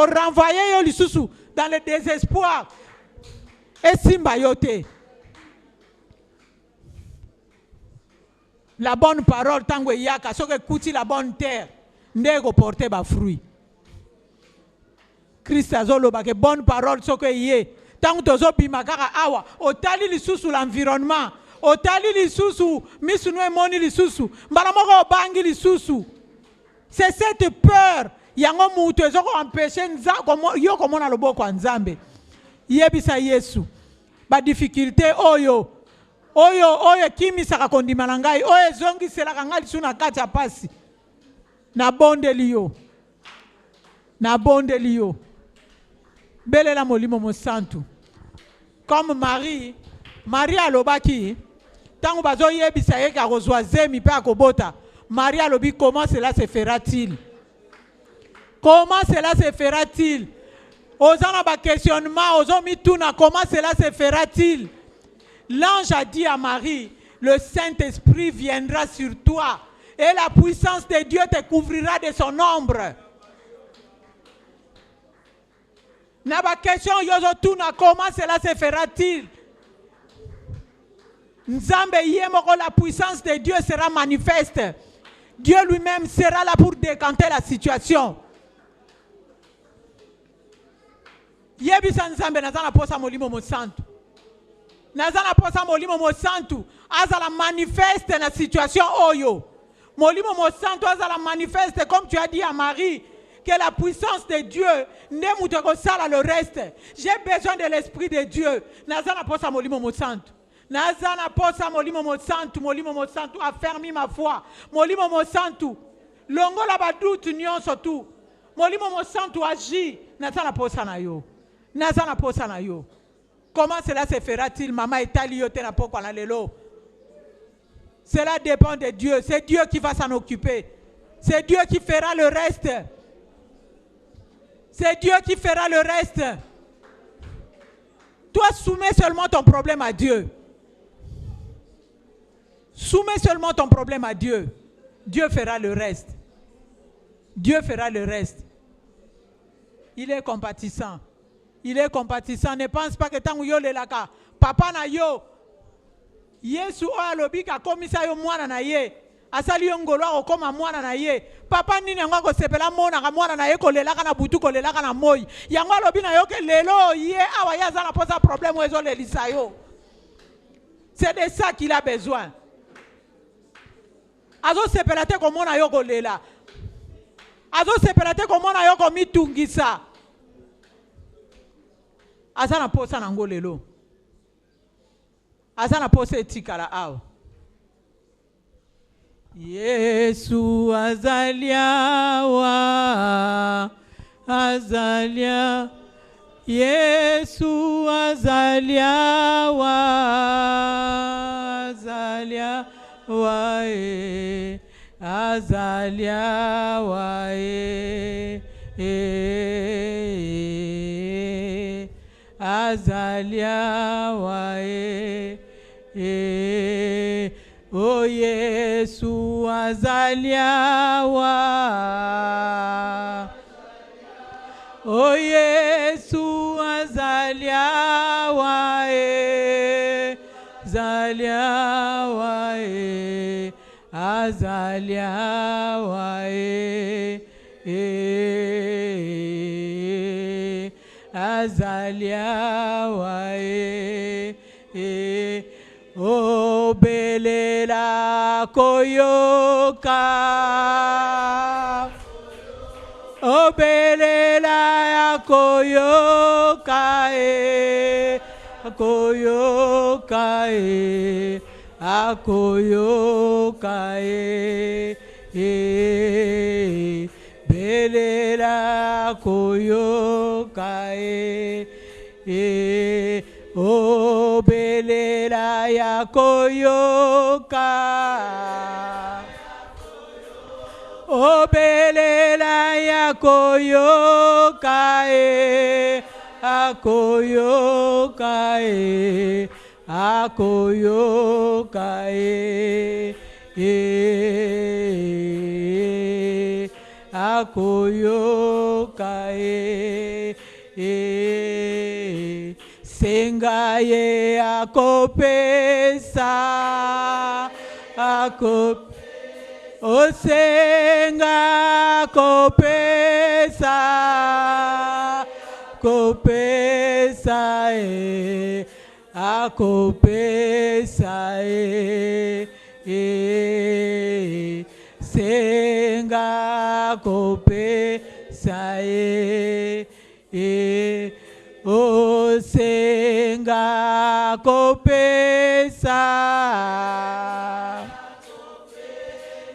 renvoyer yo lisusu dans le désespoir esimba yo te. La bonne parole tango eyaka soki ekuti la bonne terre nde ekoporte ba fruit. Christ azoloba ke bonne parole soki eye tango tozobima kaka awa otali lisusu l'environnement otali lisusu misu no emoni lisusu mbala moko obangi lisusu. C'est cette peur yango mutu ezoko empêcher yo komona loboko ya Nzambe. Yebisa Yesu ba difficulté oyo kimisaka kondima na ngai oyo ezongiselaka ngai lisu na kati ya pasi nabondeli yo belela molimo mosantu comme Marie alobaki tango bazoyebisa ye ka kozwa zemi mpe akobota. Marie alobi comment cela se fera-t-il? Comment cela se fera-t-il? Osana ba questionnement ozomituna comment cela se fera-t-il? L'ange a dit à Marie, le Saint-Esprit viendra sur toi et la puissance de Dieu te couvrira de son ombre. Na ba question yozotuna comment cela se fera-t-il? Nzambe yemoko la puissance de Dieu sera manifeste. Dieu lui-même sera là pour décanter la situation. Yebisa Nzambe nazana posa molimo mosantu. Nazana posa molimo mosantu azala manifeste na situation oyo. Molimo mosantu azala manifeste comme tu as dit à Marie que la puissance de Dieu ne muteko sala le reste. J'ai besoin de l'esprit de Dieu. Nazana posa molimo mosantu. Nazana posa molimo mosantu affermi ma foi. Molimo mosantu longola ba doute nyonso tu. Molimo mosantu agit. Nazana posa na yo. Nazana posa na yo. Comment cela se fera-t-il? Maman etali yo te na poko na lelo. Cela dépend de Dieu. C'est Dieu qui va s'en occuper. C'est Dieu qui fera le reste. C'est Dieu qui fera le reste. Toi, soumets seulement ton problème à Dieu. Soumets seulement ton problème à Dieu. Dieu fera le reste. Dieu fera le reste. Il est compatissant. Il est compatissant. Ne pense pas que tango yo lelaka. Papa na yo. Yesu o alobika komisa yo mwana na ye. Asali yo ngolo okoma mwana na ye. Papa nini ngo ko sepela mona ka mwana na ye ko lelaka na butu ko lelaka na moyi. Yango alobi na yo ke lelo ye awa ya za na posa problème ezo lelisa yo. C'est de ça qu'il a besoin. Azo sepela te ko mona yo ko lela. Azo sepela te ko mona yo ko mitungisa. Azana posa na ngolelo. Azana posa etikala awa. Yesu azaliawa. Azalia. Yesu azaliawa. Azaliawa. Azaliawa. Azalia wae o Yesu azalia wa o Yesu azalia wae zalia wae azalia wae azalia wae o belela koyoka o belela koyoka koyoka akoyoka belela koyoka o belela ya koyoka o belela ya koyoka akoyoka e, akoyoka e, akoyoka e, senga ye akopesa, osenga kopesa, kopesa e, akopesa e, senga kopesa e, osenga kopesa,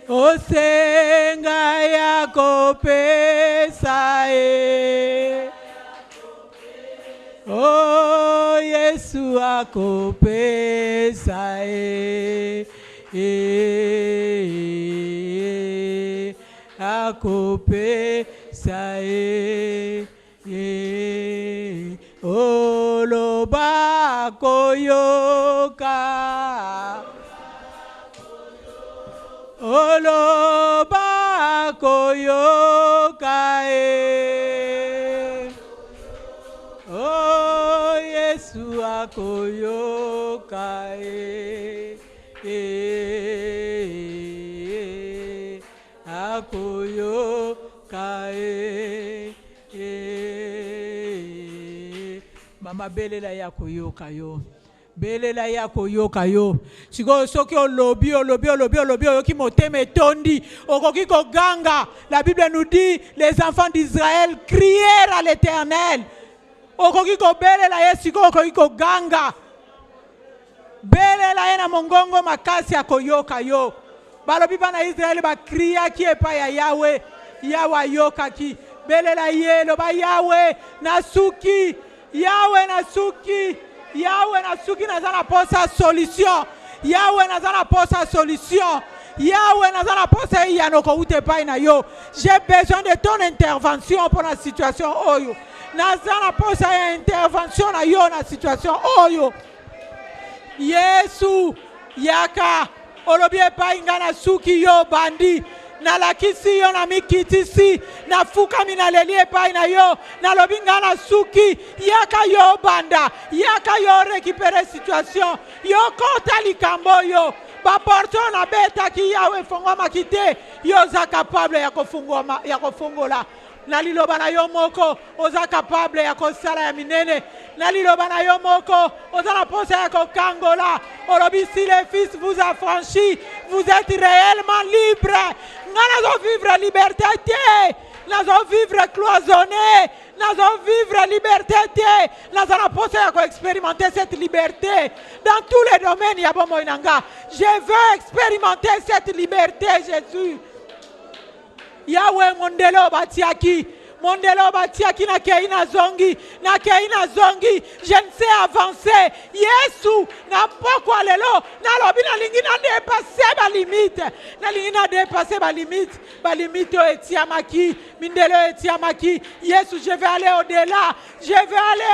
osenga ya kopesa e, oh Yesu akopesa e, akopesa e, oloba koyoka, oloba koyoka e, oh Yesu akoyoka e, akoyoka e, mama belela ya koyoka yo, belela ya koyoka yo. Siko soki olobi oyoki motema etondi, okoki koganga. La Bible nous dit, les enfants d'Israël crièrent à l'Éternel. Okoki kobelela ye, siko okoki koganga. Belela ye na mongongo makasi ya koyoka yo. Balobi bana Israël ba kriaki epa ya Yahweh, Yahweh ayokaki. Belela ye loba Yahweh nasuki, Yahweh nasuki, Yahweh nasuki nazana posa solution, Yahweh nazana posa solution, Yahweh nazana posa yanoko ute pai na yo. J'ai besoin de ton intervention pour la situation oyo. Nazana posa ya intervention na yo na situation oyo. Yesu yaka olobi epai nga nasuki yo bandi. Nalakisi yo na mikitisi, na fuka minaleli epai na yo, nalobi nga na suki, yaka yo banda, yaka yo récupérer situation, yo kota likambo yo, ba porto na beta ki yawe fongoma kite, yo za capable ya kofungoma, ya kofungola. Naliloba na yo moko, oza capable ya kosala ya minene. Naliloba na yo moko, oza na posa ya kokangola. Olobi si le fils vous a franchi, vous êtes réellement libre. Nazo vivre liberté, nazo vivre cloisonné, nazo vivre liberté, nazo na posa ya expérimenter cette liberté dans tous les domaines ya bomo inanga. Je veux expérimenter cette liberté, Jésus. Yahweh mondelo batiaki na keina zongi, je ne sais avancer. Yesu na pokwa lelo na lobi na lingi na dépasser ba limite etiamaki, mindelo etiamaki. Yesu, je vais aller au-delà, je vais aller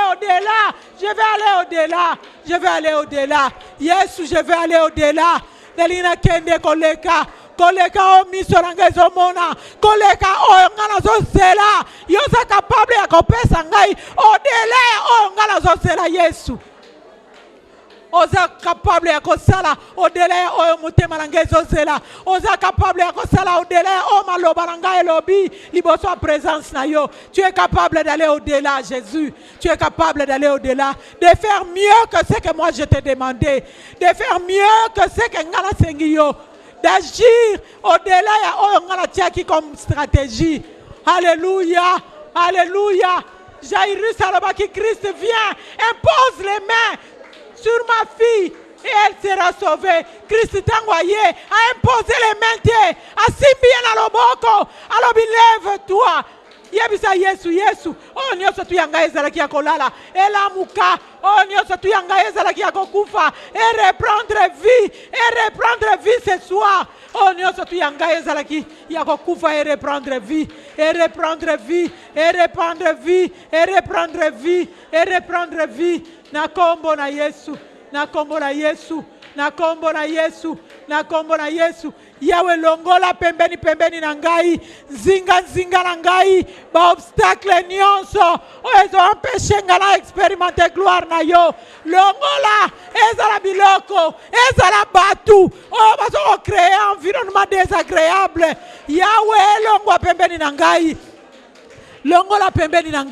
au-delà. Yesu, je vais aller au-delà. Nelina kende koleka o miso nangezo mona, koleka o ngana zo zela, yosa capable ya kopesa ngai odele o ngana zo zela Yesu. Oza capable ya kosala odele o mutema nangezo zela, oza capable ya kosala odele o maloba nangai lobi liboso a présence na yo. Tu es capable d'aller au-delà, Jésus. Tu es capable d'aller au-delà, de faire mieux que ce que moi je t'ai demandé, de faire mieux que ce que ngana sengi yo, d'agir au-delà ya oyo ngana tiaki comme stratégie. Alléluia, alléluia. Jairus alobaki, Christ vient, impose les mains sur ma fille et elle sera sauvée. Christ t'envoyé a imposé les mains, a simbi na loboko, alobi lève-toi. yebisa Yesu Yesu o nyonso tu yanga ezalaki ya kolala elamuka o nyonso tu yanga ezalaki ya kokufa et reprendre vie ce soir o nyonso tu yanga ezalaki ya kokufa et reprendre vie et reprendre vie et reprendre vie et reprendre vie et reprendre vie na kombo na Yesu na kombo na Yesu na kombo na Yesu na kombo na Yesu Yawe longola pembeni na ngai zinga na ngai ba obstacle nyonso oezo empêcher ngala expérimenter gloire na yo longola ezala biloko ezala batu o bazo créer environnement désagréable Yawe longwa pembeni na ngai longola pembeni na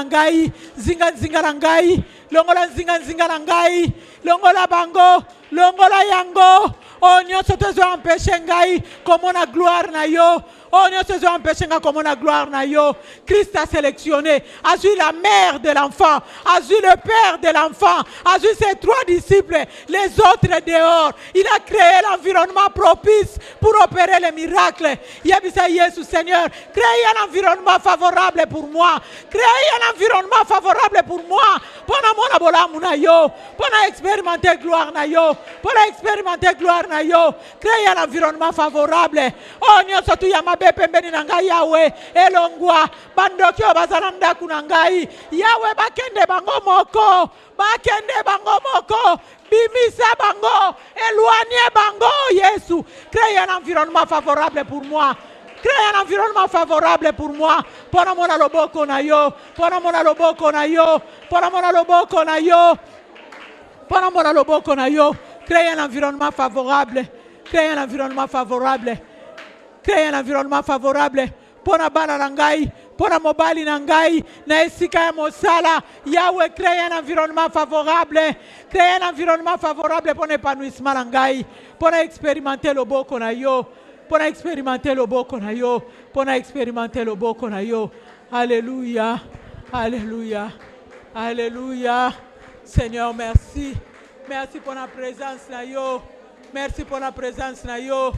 ngai zinga na ngai longola zinga na ngai longola bango longola yango o nyonso tezo empêcher ngai komona gloire na yo o nyonso tezo empêcher ngai komona gloire na yo Christ a sélectionné a su la mère de l'enfant a su le père de l'enfant a su ses 3 disciples les autres dehors il a créé l'environnement propice pour opérer les miracles yebisa Yesu Seigneur crée un environnement favorable pour moi crée un environnement favorable pour moi pona mona bolamu na yo pona expérimenter gloire na yo pona expérimenter gloire na yo crée un environnement favorable o nyonso tu ya mabe pembeni na ngai Yawe elongwa bandoki o bazala ndaku na ngai Yawe bakende bango moko bimisa bango éloigner bango Yesu crée un environnement favorable pour moi crée un environnement favorable pour moi pona mona loboko na yo pona mona loboko na yo pona mona loboko na yo pona mona loboko na yo crée un environnement favorable crée un environnement favorable crée un environnement favorable pona bana na ngai pona mobali na ngai na esika ya mosala Yawe crée un environnement favorable pona épanouissement na ngai pona expérimenter loboko na yo pona expérimenter loboko na yo pona expérimenter loboko na yo alléluia alléluia alléluia Seigneur merci pour la présence na yo merci pour la présence na yo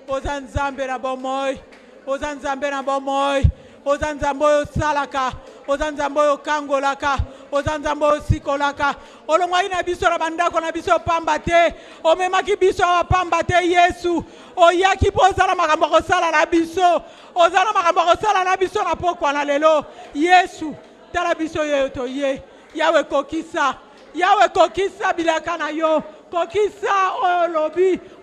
ozanzambe na bomoy ozanzambe na bomoy ozanzambe salaka ozanzambe kangolaka ozanzambe sikolaka olongwai na biso na bandako na biso pamba te omemaki biso pamba te Yesu oyaki pozala makambo kosala na biso ozala makambo kosala na biso na pokwa na lelo Yesu tala biso yo toye Yawe kokisa bilaka na yo kokisa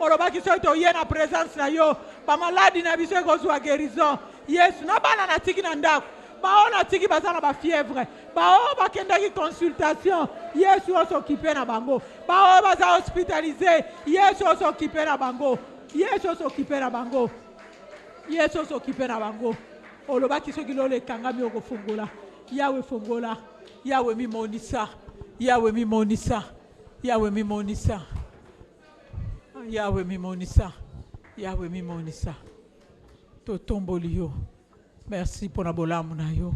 olobaki so toye na présence na yo ba maladi na biso ekozwa guérison Yesu na bana na tiki na ndako bao na tiki bazana ba fièvre bao bakendaki consultation Yesu s'occuper na bango bao baza hospitalisé Yesu s'occuper na bango Yesu s'occuper na bango olobaki so kilole kangami okofungola Yawe fungola Yawe mimonisa Yawe mimonisa totomboli yo merci pour na bolamu na yo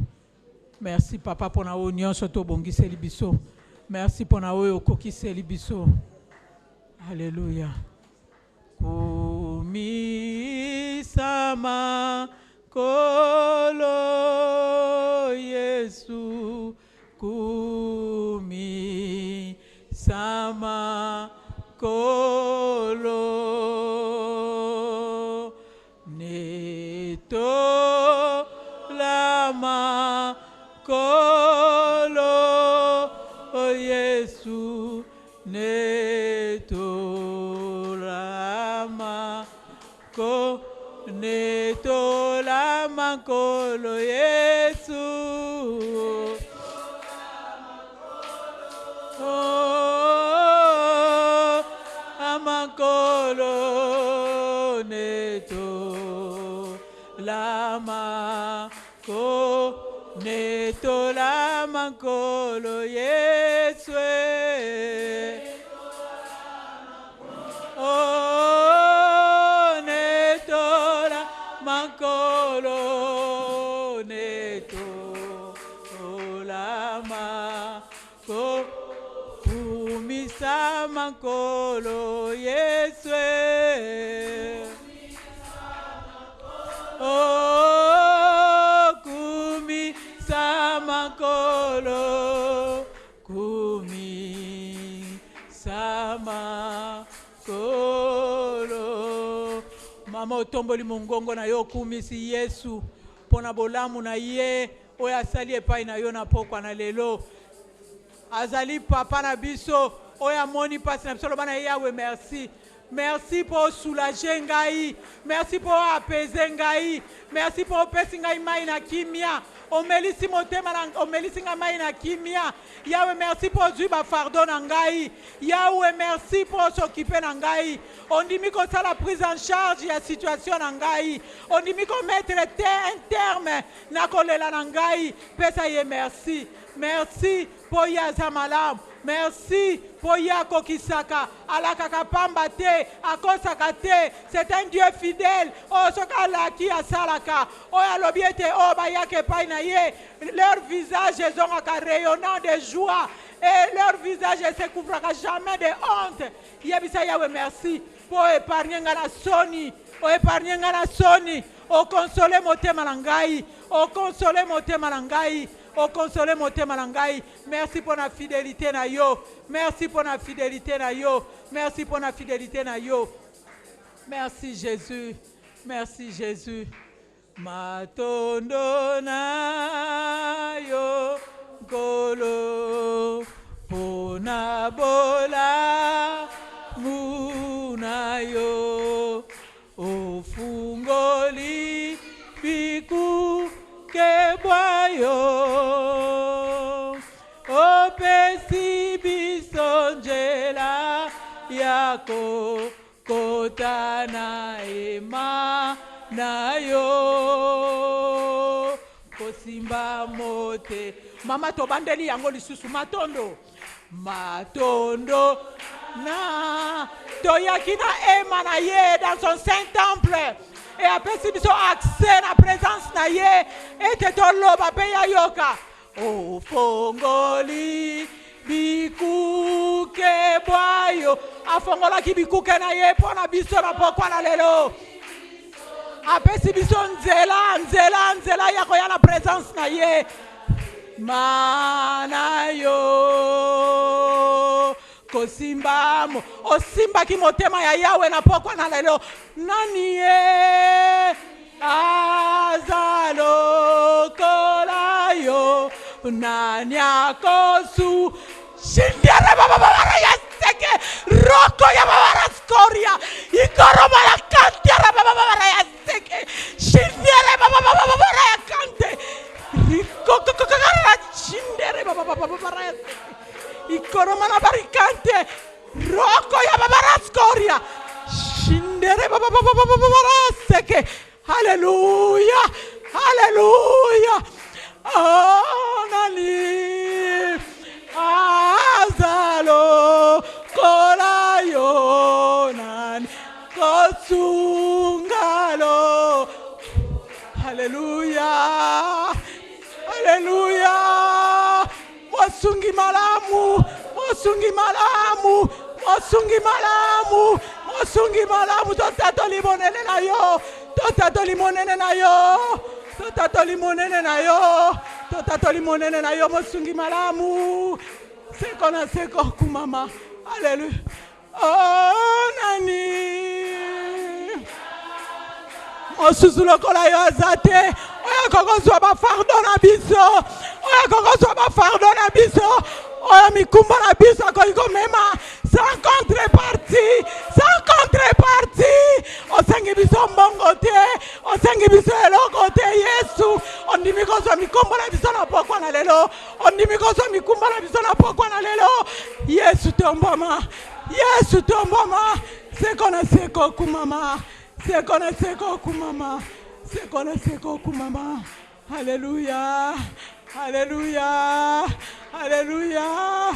merci papa pour na o nyonso to bongiseli biso merci pour na o okokiseli biso alléluia kumisama kolo Yesu kumisama kolo neto lama kolo Yesu neto lama kolo Yesu amakolo neto lama neto lama kolo Yesu neto lama kolo neto lama kumisa makolo Yesu Mama otomboli mongongo na yo kumisi Yesu. Pona bolamu na ye. Oya sali epai na yo na pokwa na lelo. Azali papa na biso. Oya moni pasi na biso lobana Yawe merci. Merci pour soulager ngai. Merci pour apaiser ngai. Merci pour opesi ngai mai na kimia. Omelisi motema na omelisi ngai mai na kimia. Yahweh merci pour du ba fardeau na ngai. Yahweh merci pour s'occuper na ngai. On dit ko ça la prise en charge ya situation na ngai. On dit ko mettre un terme na kolela na ngai. Pesa ye merci. Merci pour ya zamalam. Merci pour Yako Kisaka, Alakaka Pambate, Akosakate, c'est un Dieu fidèle. Oh, Sokala qui a Salaka, oh, Alobiete, oh, Bayake Painaye, leur visage est rayonnant de joie et leur visage ne se couvrira jamais de honte. Yabisa Yahweh, merci pour épargner la Soni, pour épargner la Soni, oh, consoler Moté Malangai, oh, consoler Moté Malangai. Oh, consoler mon malangai. Merci pour la fidélité na yo. Merci pour la fidélité na yo. Merci pour la fidélité na yo. Merci Jésus. Merci Jésus. Matondo na yo kolo pona bola muna yo ofungoli biku Keboyo Opesi bisonjela Yako Kotana ema na yo Kosimba mote Mama tobandeli yango lisusu matondo Matondo na Toyakina ema na ye dans son saint temple. Et après si biso accès na présence na ye et te toloba pe ya yoka o fongoli bikuke boyo afongola ki bikuke na ye pona biso na pokwa na lelo après si biso nzela ya ko ya na présence na ye mana yo Kosimbamo osimba ki motema ya Yawe na pokwa na lelo nani ye azalo kolayo nani akosu shindere baba ya seke roko ya baba skoria ikoroma ya kante ya baba ya seke shindere baba ya kante riko shindere baba ya seke Ikoromana barikante roko ya babara skoria shindere baba seke hallelujah hallelujah oh nani azalo kolayo nani kosungalo hallelujah hallelujah Mosungi malamu, mosungi malamu, mosungi malamu, mosungi malamu. Totato limonene na yo, totato limonene na yo, totato limonene na yo, totato limonene na yo. Mosungi malamu. Seko na seko kumama. Alléluia. Oh nani. Mosusu lokola yo azate. Oya koko zwa ba fardo na biso. Oya koko zwa ba fardo na biso. Oya mikumba na biso ko mema sans contrepartie. Sans contrepartie. Osengi biso mbongo te. Osengi biso eloko te Yesu. Ondimi ko zwa mikumba na biso na pokwa na lelo. Ondimi ko zwa mikumba na biso na pokwa na lelo. Yesu tombama. Yesu tombama. Seko na seko kumama. Seko na seko kumama. Seko na seko kumama. Hallelujah. Hallelujah. Hallelujah.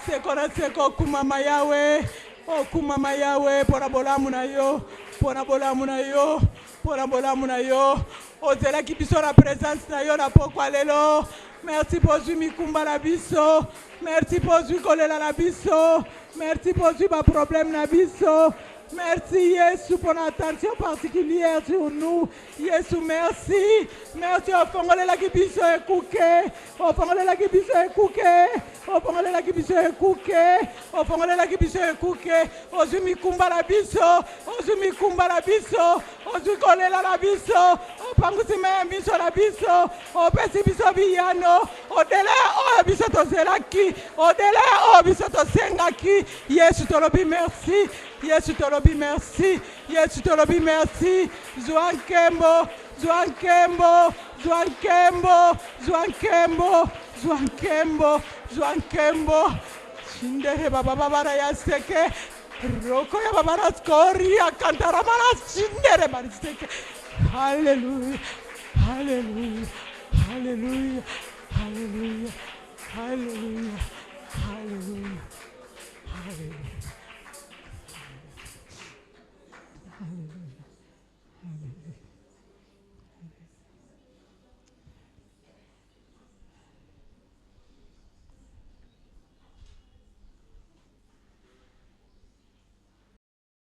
Seko na seko kumama Yawe. Oh kumama Yawe. Pona bolamu na yo. Pona bolamu na yo. Pona bolamu na yo. Ozela ki biso na présence na yo na pokwa lelo. Merci pour zui mikumba na biso. Merci pour zui kolela na biso. Merci pour zui ba problème na biso. Merci Yesu pour l'attention particulière sur nous. Yesu merci. Merci au fongole la kibiso ekuke. Au fongole la kibiso ekuke. Au fongole la kibiso ekuke. Au fongole la kibiso ekuke. Ozumi kumba la biso. Ozumi kumba la biso. ozwikolela na biso opangusima miso na biso opesi biso biyano odele oyo biso tozelaki odele oyo biso tosengaki Yesu tolobi merci Yesu tolobi merci Yesu tolobi merci zwa nkembo zwa nkembo zwa nkembo zwa nkembo zwa nkembo zwa nkembo shindere baba babara ya seke roko ya babara skori ya kantara mara shindere bari seke hallelujah hallelujah hallelujah hallelujah hallelujah hallelujah hallelujah